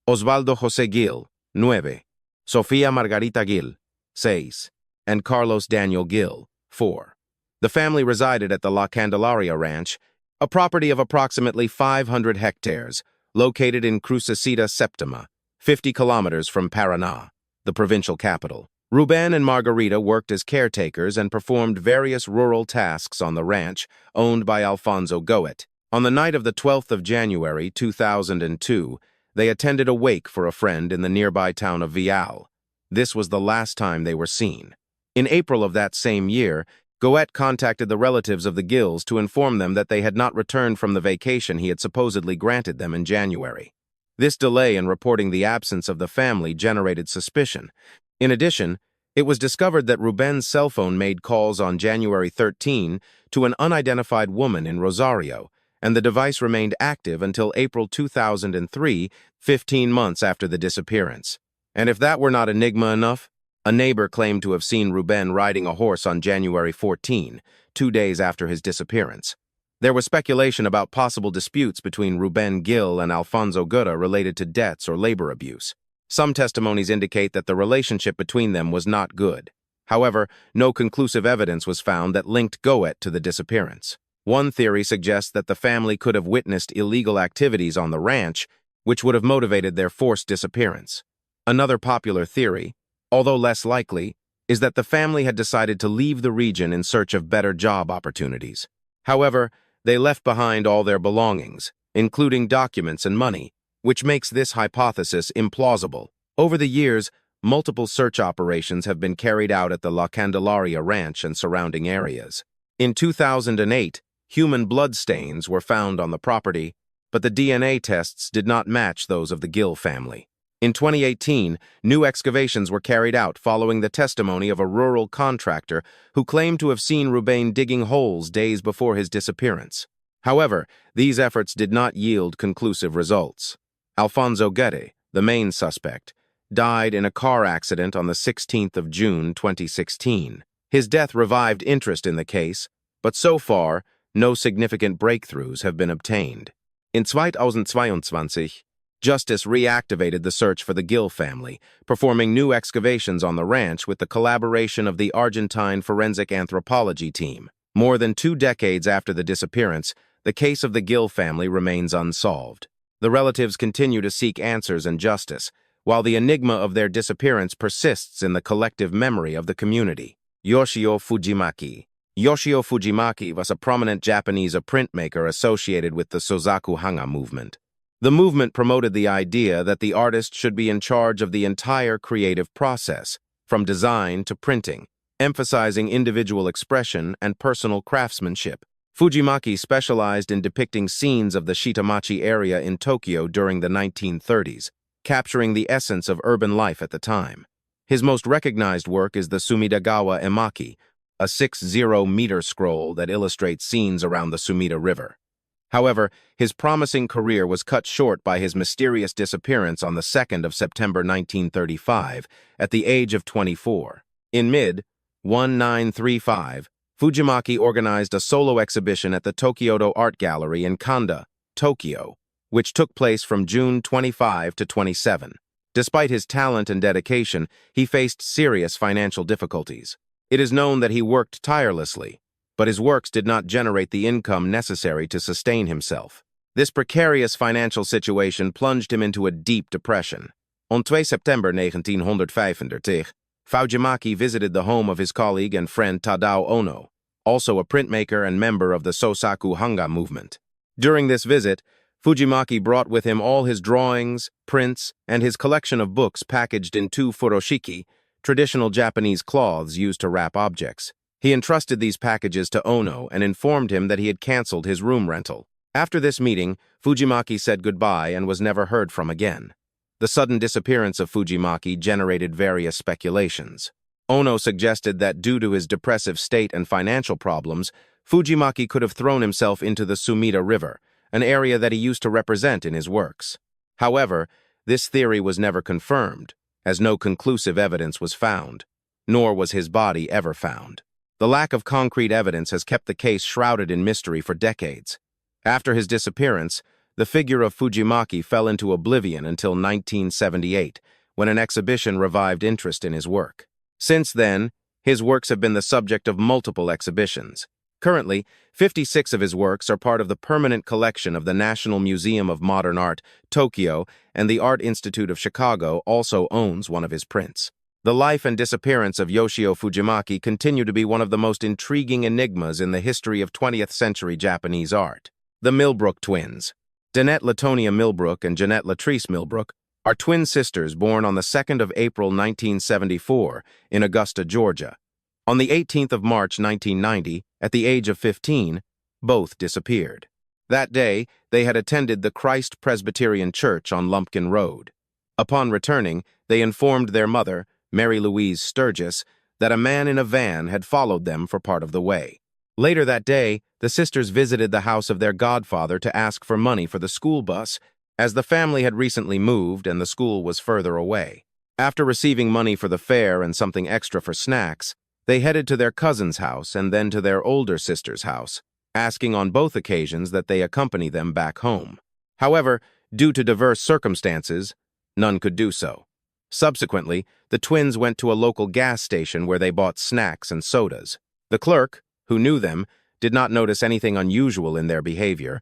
Osvaldo José Gil, 9, Sofía Margarita Gil, 6, and Carlos Daniel Gil, 4. The family resided at the La Candelaria Ranch, a property of approximately 500 hectares, located in Crucecita Septima, 50 kilometers from Paraná, the provincial capital. Ruben and Margarita worked as caretakers and performed various rural tasks on the ranch, owned by Alfonso Goet. On the night of the 12th of January, 2002, they attended a wake for a friend in the nearby town of Vial. This was the last time they were seen. In April of that same year, Goet contacted the relatives of the Gils to inform them that they had not returned from the vacation he had supposedly granted them in January. This delay in reporting the absence of the family generated suspicion. In addition, it was discovered that Ruben's cell phone made calls on January 13 to an unidentified woman in Rosario, and the device remained active until April 2003, 15 months after the disappearance. And if that were not enigma enough, a neighbor claimed to have seen Ruben riding a horse on January 14, 2 days after his disappearance. There was speculation about possible disputes between Ruben Gil and Alfonso Gota related to debts or labor abuse. Some testimonies indicate that the relationship between them was not good. However, no conclusive evidence was found that linked Goet to the disappearance. One theory suggests that the family could have witnessed illegal activities on the ranch, which would have motivated their forced disappearance. Another popular theory, although less likely, is that the family had decided to leave the region in search of better job opportunities. However, they left behind all their belongings, including documents and money, which makes this hypothesis implausible. Over the years, multiple search operations have been carried out at the La Candelaria Ranch and surrounding areas. In 2008, human blood stains were found on the property, but the DNA tests did not match those of the Gil family. In 2018, new excavations were carried out following the testimony of a rural contractor who claimed to have seen Ruben digging holes days before his disappearance. However, these efforts did not yield conclusive results. Alfonso Gota, the main suspect, died in a car accident on the 16th of June 2016. His death revived interest in the case, but so far, no significant breakthroughs have been obtained. In 2022, Justice reactivated the search for the Gil family, performing new excavations on the ranch with the collaboration of the Argentine forensic anthropology team. More than 2 decades after the disappearance, the case of the Gil family remains unsolved. The relatives continue to seek answers and justice, while the enigma of their disappearance persists in the collective memory of the community. Yoshio Fujimaki. Yoshio Fujimaki was a prominent Japanese printmaker associated with the Sozaku Hanga movement. The movement promoted the idea that the artist should be in charge of the entire creative process, from design to printing, emphasizing individual expression and personal craftsmanship. Fujimaki specialized in depicting scenes of the Shitamachi area in Tokyo during the 1930s, capturing the essence of urban life at the time. His most recognized work is the Sumidagawa Emaki, a 60-meter scroll that illustrates scenes around the Sumida River. However, his promising career was cut short by his mysterious disappearance on the 2nd of September 1935, at the age of 24. In mid-1935, Fujimaki organized a solo exhibition at the Tokyodo Art Gallery in Kanda, Tokyo, which took place from June 25 to 27. Despite his talent and dedication, he faced serious financial difficulties. It is known that he worked tirelessly, but his works did not generate the income necessary to sustain himself. This precarious financial situation plunged him into a deep depression. On 2 September 1935, Fujimaki visited the home of his colleague and friend Tadao Ono, also a printmaker and member of the Sosaku Hanga movement. During this visit, Fujimaki brought with him all his drawings, prints, and his collection of books packaged in 2 furoshiki, traditional Japanese cloths used to wrap objects. He entrusted these packages to Ono and informed him that he had canceled his room rental. After this meeting, Fujimaki said goodbye and was never heard from again. The sudden disappearance of Fujimaki generated various speculations. Ono suggested that due to his depressive state and financial problems, Fujimaki could have thrown himself into the Sumida River, an area that he used to represent in his works. However, this theory was never confirmed, as no conclusive evidence was found, nor was his body ever found. The lack of concrete evidence has kept the case shrouded in mystery for decades. After his disappearance, the figure of Fujimaki fell into oblivion until 1978, when an exhibition revived interest in his work. Since then, his works have been the subject of multiple exhibitions. Currently, 56 of his works are part of the permanent collection of the National Museum of Modern Art, Tokyo, and the Art Institute of Chicago also owns one of his prints. The life and disappearance of Yoshio Fujimaki continue to be one of the most intriguing enigmas in the history of 20th-century Japanese art. The Millbrook twins. Danette Latonia Millbrook and Jeanette Latrice Millbrook are twin sisters born on the 2nd of April 1974 in Augusta, Georgia. On the 18th of March 1990, at the age of 15, both disappeared. That day, they had attended the Christ Presbyterian Church on Lumpkin Road. Upon returning, they informed their mother, Mary Louise Sturgis, that a man in a van had followed them for part of the way. Later that day, the sisters visited the house of their godfather to ask for money for the school bus, as the family had recently moved and the school was further away. After receiving money for the fare and something extra for snacks, they headed to their cousin's house and then to their older sister's house, asking on both occasions that they accompany them back home. However, due to diverse circumstances, none could do so. Subsequently, the twins went to a local gas station where they bought snacks and sodas. The clerk, who knew them, did not notice anything unusual in their behavior,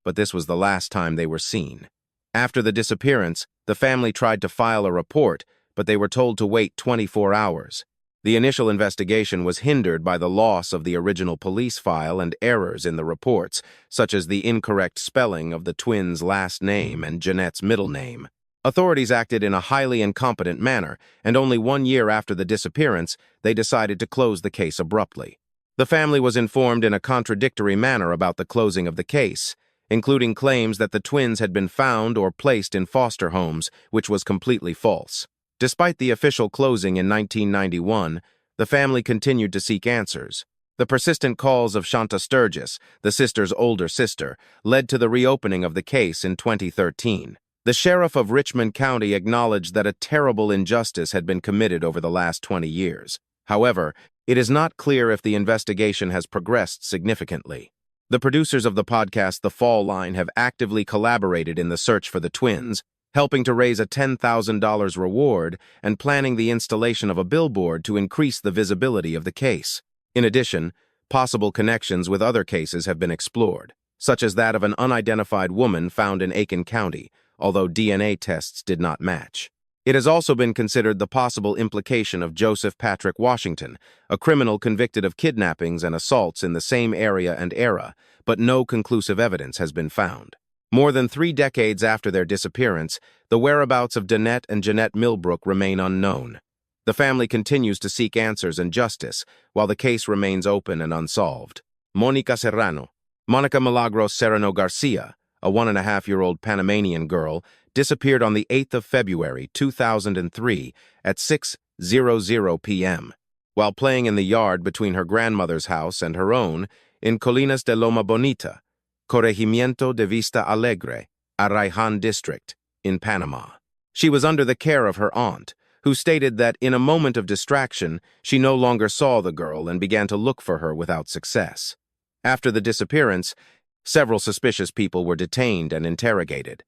but this was the last time they were seen. After the disappearance, the family tried to file a report, but they were told to wait 24 hours. The initial investigation was hindered by the loss of the original police file and errors in the reports, such as the incorrect spelling of the twins' last name and Jeanette's middle name. Authorities acted in a highly incompetent manner, and only 1 year after the disappearance, they decided to close the case abruptly. The family was informed in a contradictory manner about the closing of the case, including claims that the twins had been found or placed in foster homes, which was completely false. Despite the official closing in 1991, the family continued to seek answers. The persistent calls of Shanta Sturgis, the sister's older sister, led to the reopening of the case in 2013. The sheriff of Richmond County acknowledged that a terrible injustice had been committed over the last 20 years. However, it is not clear if the investigation has progressed significantly. The producers of the podcast The Fall Line have actively collaborated in the search for the twins, helping to raise a $10,000 reward and planning the installation of a billboard to increase the visibility of the case. In addition, possible connections with other cases have been explored, such as that of an unidentified woman found in Aiken County, although DNA tests did not match. It has also been considered the possible implication of Joseph Patrick Washington, a criminal convicted of kidnappings and assaults in the same area and era, but no conclusive evidence has been found. More than 3 decades after their disappearance, the whereabouts of Danette and Jeanette Millbrook remain unknown. The family continues to seek answers and justice, while the case remains open and unsolved. Monica Milagros Serrano Garcia, a 1.5-year-old Panamanian girl, disappeared on the 8th of February 2003 at 6:00 p.m. while playing in the yard between her grandmother's house and her own in Colinas de Loma Bonita, Corregimiento de Vista Alegre, Arraijan district, in Panama. She was under the care of her aunt, who stated that in a moment of distraction, she no longer saw the girl and began to look for her without success. After the disappearance, several suspicious people were detained and interrogated.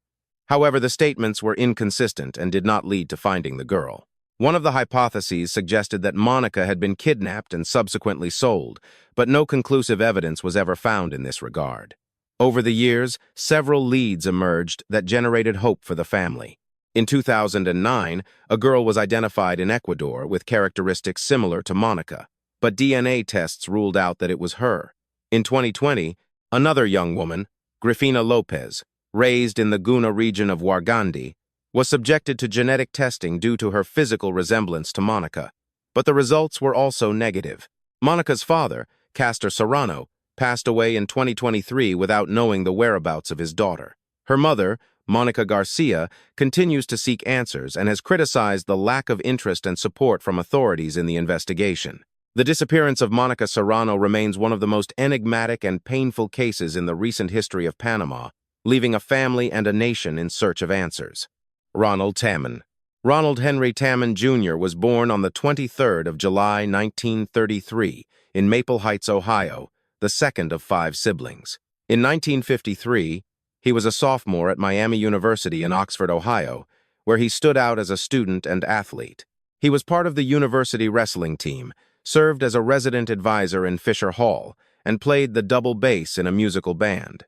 However, the statements were inconsistent and did not lead to finding the girl. One of the hypotheses suggested that Monica had been kidnapped and subsequently sold, but no conclusive evidence was ever found in this regard. Over the years, several leads emerged that generated hope for the family. In 2009, a girl was identified in Ecuador with characteristics similar to Monica, but DNA tests ruled out that it was her. In 2020, another young woman, Grifina Lopez, raised in the Guna region of Wargandi, was subjected to genetic testing due to her physical resemblance to Monica, but the results were also negative. Monica's father, Castor Serrano, passed away in 2023 without knowing the whereabouts of his daughter. Her mother, Monica Garcia, continues to seek answers and has criticized the lack of interest and support from authorities in the investigation. The disappearance of Monica Serrano remains one of the most enigmatic and painful cases in the recent history of Panama, leaving a family and a nation in search of answers. Ronald Tamman. Ronald Henry Tamman, Jr. was born on the 23rd of July, 1933, in Maple Heights, Ohio, the second of 5 siblings. In 1953, he was a sophomore at Miami University in Oxford, Ohio, where he stood out as a student and athlete. He was part of the university wrestling team, served as a resident advisor in Fisher Hall, and played the double bass in a musical band.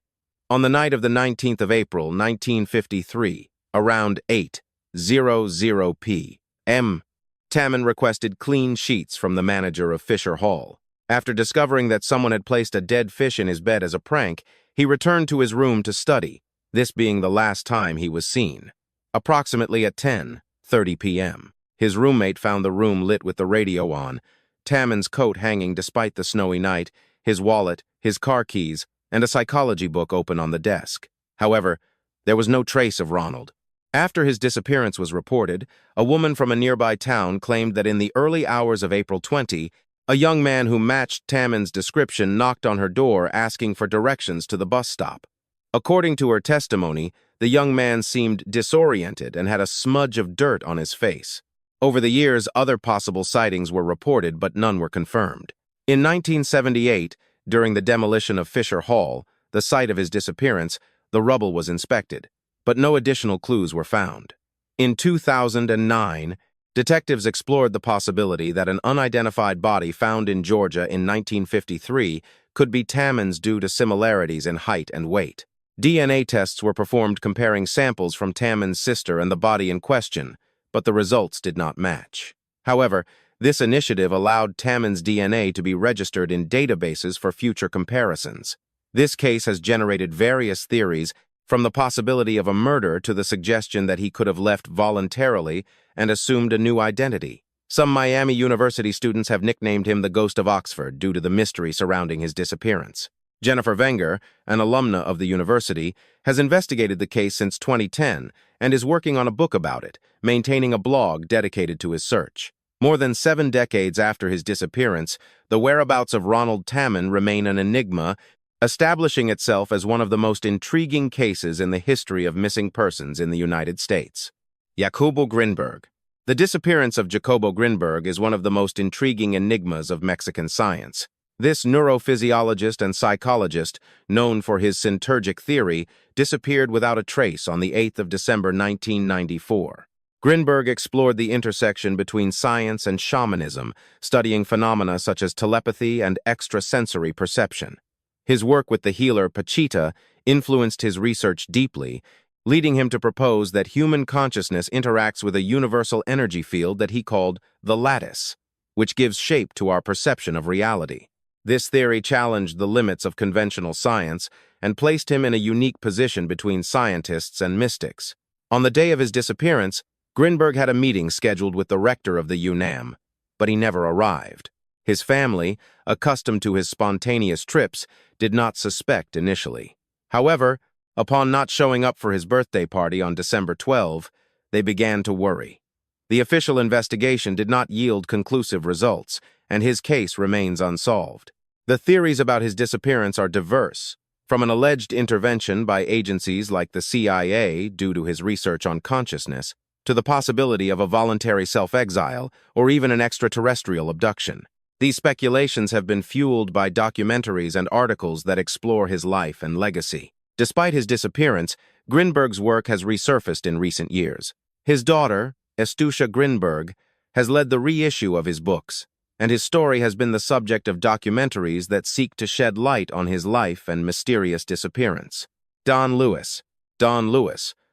On the night of the 19th of April, 1953, around 8:00 p.m., Tammen requested clean sheets from the manager of Fisher Hall. After discovering that someone had placed a dead fish in his bed as a prank, he returned to his room to study, this being the last time he was seen. Approximately at 10:30 p.m., his roommate found the room lit with the radio on, Tammen's coat hanging despite the snowy night, his wallet, his car keys, and a psychology book open on the desk. However, there was no trace of Ronald. After his disappearance was reported, a woman from a nearby town claimed that in the early hours of April 20, a young man who matched Tammen's description knocked on her door asking for directions to the bus stop. According to her testimony, the young man seemed disoriented and had a smudge of dirt on his face. Over the years, other possible sightings were reported, but none were confirmed. In 1978, during the demolition of Fisher Hall, the site of his disappearance, the rubble was inspected, but no additional clues were found. In 2009, detectives explored the possibility that an unidentified body found in Georgia in 1953 could be Tammen's due to similarities in height and weight. DNA tests were performed comparing samples from Tammen's sister and the body in question, but the results did not match. However, this initiative allowed Tammen's DNA to be registered in databases for future comparisons. This case has generated various theories, from the possibility of a murder to the suggestion that he could have left voluntarily and assumed a new identity. Some Miami University students have nicknamed him the Ghost of Oxford due to the mystery surrounding his disappearance. Jennifer Wenger, an alumna of the university, has investigated the case since 2010 and is working on a book about it, maintaining a blog dedicated to his search. More than 7 decades after his disappearance, the whereabouts of Ronald Tammen remain an enigma, establishing itself as one of the most intriguing cases in the history of missing persons in the United States. Jacobo Grinberg. The disappearance of Jacobo Grinberg is one of the most intriguing enigmas of Mexican science. This neurophysiologist and psychologist, known for his synergic theory, disappeared without a trace on the 8th of December 1994. Grinberg explored the intersection between science and shamanism, studying phenomena such as telepathy and extrasensory perception. His work with the healer Pachita influenced his research deeply, leading him to propose that human consciousness interacts with a universal energy field that he called the lattice, which gives shape to our perception of reality. This theory challenged the limits of conventional science and placed him in a unique position between scientists and mystics. On the day of his disappearance, Grinberg had a meeting scheduled with the rector of the UNAM, but he never arrived. His family, accustomed to his spontaneous trips, did not suspect initially. However, upon not showing up for his birthday party on December 12, they began to worry. The official investigation did not yield conclusive results, and his case remains unsolved. The theories about his disappearance are diverse, from an alleged intervention by agencies like the CIA due to his research on consciousness, to the possibility of a voluntary self-exile or even an extraterrestrial abduction. These speculations have been fueled by documentaries and articles that explore his life and legacy. Despite his disappearance, Grinberg's work has resurfaced in recent years. His daughter, Estucia Grinberg, has led the reissue of his books, and his story has been the subject of documentaries that seek to shed light on his life and mysterious disappearance. Don Lewis,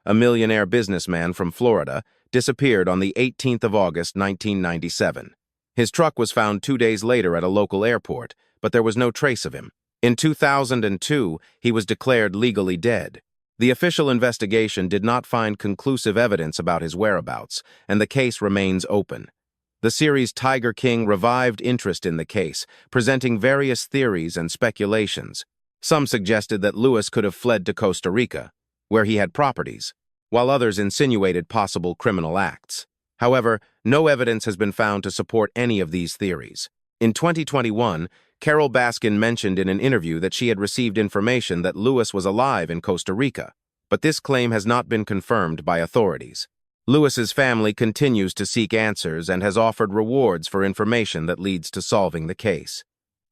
a millionaire businessman from Florida, disappeared on the 18th of August, 1997. His truck was found 2 days later at a local airport, but there was no trace of him. In 2002, he was declared legally dead. The official investigation did not find conclusive evidence about his whereabouts, and the case remains open. The series Tiger King revived interest in the case, presenting various theories and speculations. Some suggested that Lewis could have fled to Costa Rica, where he had properties, while others insinuated possible criminal acts. However, no evidence has been found to support any of these theories. In 2021, Carol Baskin mentioned in an interview that she had received information that Lewis was alive in Costa Rica, but this claim has not been confirmed by authorities. Lewis's family continues to seek answers and has offered rewards for information that leads to solving the case.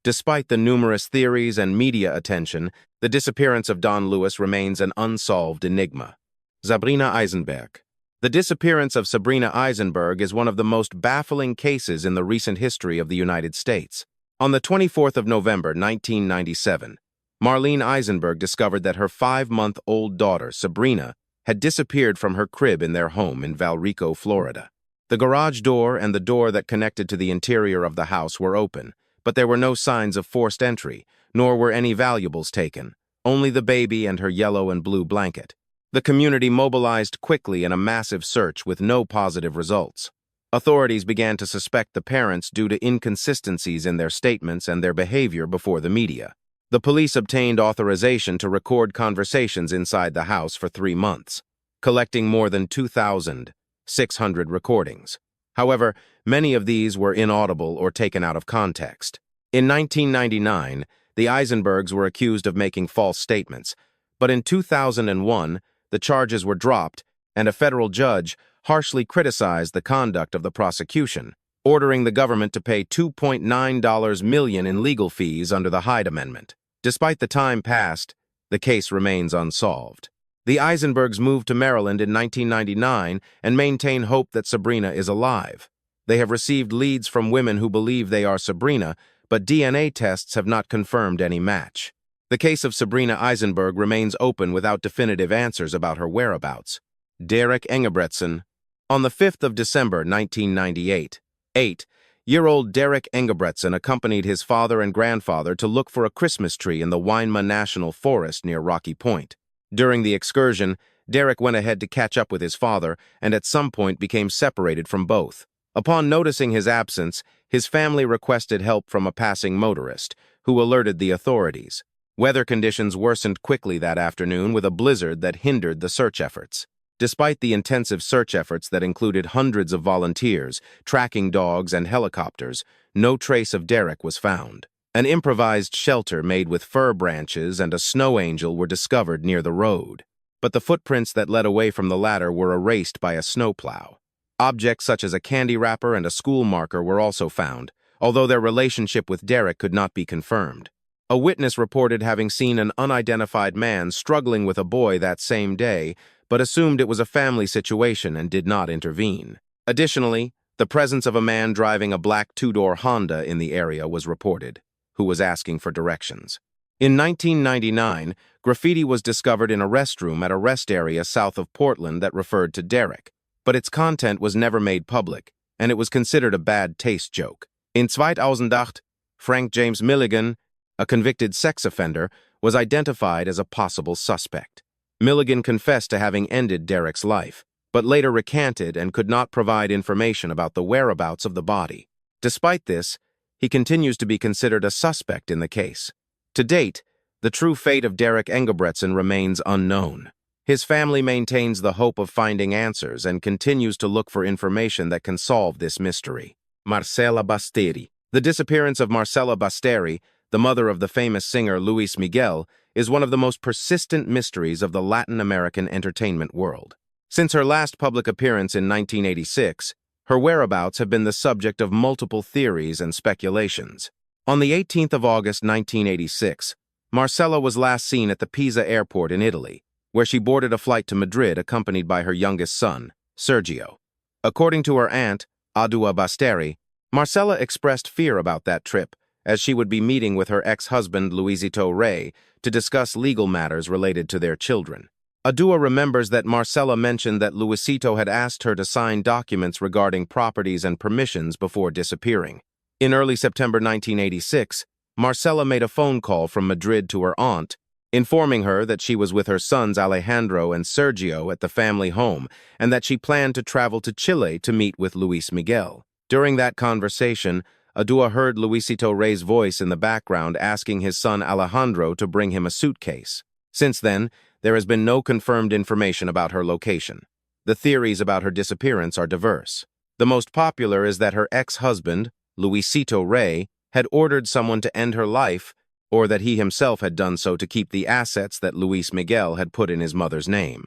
Despite the numerous theories and media attention, the disappearance of Don Lewis remains an unsolved enigma. Sabrina Eisenberg. The disappearance of Sabrina Eisenberg is one of the most baffling cases in the recent history of the United States. On the 24th of November, 1997, Marlene Eisenberg discovered that her 5-month-old daughter, Sabrina, had disappeared from her crib in their home in Valrico, Florida. The garage door and the door that connected to the interior of the house were open, but there were no signs of forced entry, nor were any valuables taken, only the baby and her yellow and blue blanket. The community mobilized quickly in a massive search with no positive results. Authorities began to suspect the parents due to inconsistencies in their statements and their behavior before the media. The police obtained authorization to record conversations inside the house for 3 months, collecting more than 2,600 recordings. However, many of these were inaudible or taken out of context. In 1999, the Eisenbergs were accused of making false statements, but in 2001, the charges were dropped, and a federal judge harshly criticized the conduct of the prosecution, ordering the government to pay $2.9 million in legal fees under the Hyde Amendment. Despite the time passed, the case remains unsolved. The Eisenbergs moved to Maryland in 1999 and maintain hope that Sabrina is alive. They have received leads from women who believe they are Sabrina, but DNA tests have not confirmed any match. The case of Sabrina Eisenberg remains open without definitive answers about her whereabouts. Derek Engebretson. On the 5th of December, 1998, 8-year-old Derek Engebretson accompanied his father and grandfather to look for a Christmas tree in the Winemah National Forest near Rocky Point. During the excursion, Derek went ahead to catch up with his father and at some point became separated from both. Upon noticing his absence, his family requested help from a passing motorist, who alerted the authorities. Weather conditions worsened quickly that afternoon with a blizzard that hindered the search efforts. Despite the intensive search efforts that included hundreds of volunteers, tracking dogs, and helicopters, no trace of Derek was found. An improvised shelter made with fir branches and a snow angel were discovered near the road, but the footprints that led away from the latter were erased by a snowplow. Objects such as a candy wrapper and a school marker were also found, although their relationship with Derek could not be confirmed. A witness reported having seen an unidentified man struggling with a boy that same day, but assumed it was a family situation and did not intervene. Additionally, the presence of a man driving a black 2-door Honda in the area was reported, who was asking for directions. In 1999, graffiti was discovered in a restroom at a rest area south of Portland that referred to Derek, but its content was never made public, and it was considered a bad taste joke. In 2008, Frank James Milligan, a convicted sex offender, was identified as a possible suspect. Milligan confessed to having ended Derek's life, but later recanted and could not provide information about the whereabouts of the body. Despite this, he continues to be considered a suspect in the case. To date, the true fate of Derek Engebretson remains unknown. His family maintains the hope of finding answers and continues to look for information that can solve this mystery. Marcella Basteri. The disappearance of Marcella Basteri, the mother of the famous singer Luis Miguel, is one of the most persistent mysteries of the Latin American entertainment world. Since her last public appearance in 1986, her whereabouts have been the subject of multiple theories and speculations. On the 18th of August 1986, Marcella was last seen at the Pisa airport in Italy, where she boarded a flight to Madrid accompanied by her youngest son, Sergio. According to her aunt, Adua Basteri, Marcella expressed fear about that trip, as she would be meeting with her ex-husband Luisito Rey to discuss legal matters related to their children. Adua remembers that Marcella mentioned that Luisito had asked her to sign documents regarding properties and permissions before disappearing. In early September 1986, Marcella made a phone call from Madrid to her aunt, informing her that she was with her sons Alejandro and Sergio at the family home and that she planned to travel to Chile to meet with Luis Miguel. During that conversation, Adua heard Luisito Rey's voice in the background asking his son Alejandro to bring him a suitcase. Since then, there has been no confirmed information about her location. The theories about her disappearance are diverse. The most popular is that her ex-husband, Luisito Rey, had ordered someone to end her life, or that he himself had done so to keep the assets that Luis Miguel had put in his mother's name.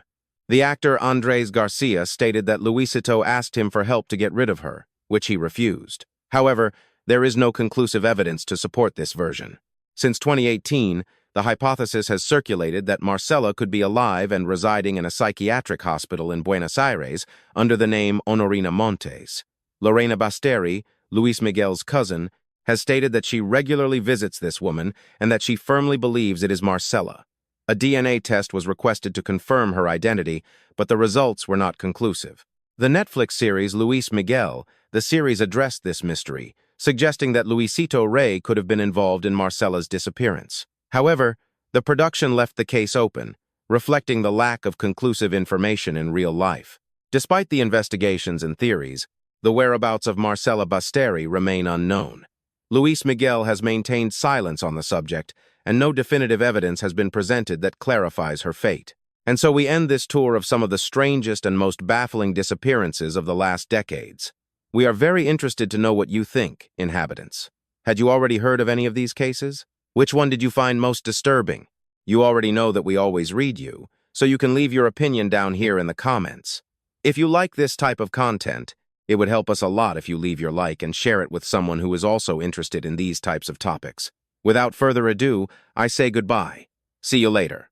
The actor Andres Garcia stated that Luisito asked him for help to get rid of her, which he refused. However, there is no conclusive evidence to support this version. Since 2018, the hypothesis has circulated that Marcela could be alive and residing in a psychiatric hospital in Buenos Aires under the name Honorina Montes. Lorena Basteri, Luis Miguel's cousin, has stated that she regularly visits this woman and that she firmly believes it is Marcela. A DNA test was requested to confirm her identity, but the results were not conclusive. The Netflix series Luis Miguel, the series addressed this mystery, suggesting that Luisito Rey could have been involved in Marcela's disappearance. However, the production left the case open, reflecting the lack of conclusive information in real life. Despite the investigations and theories, the whereabouts of Marcela Basteri remain unknown. Luis Miguel has maintained silence on the subject, and no definitive evidence has been presented that clarifies her fate. And so we end this tour of some of the strangest and most baffling disappearances of the last decades. We are very interested to know what you think, inhabitants. Had you already heard of any of these cases? Which one did you find most disturbing? You already know that we always read you, so you can leave your opinion down here in the comments. If you like this type of content, it would help us a lot if you leave your like and share it with someone who is also interested in these types of topics. Without further ado, I say goodbye. See you later.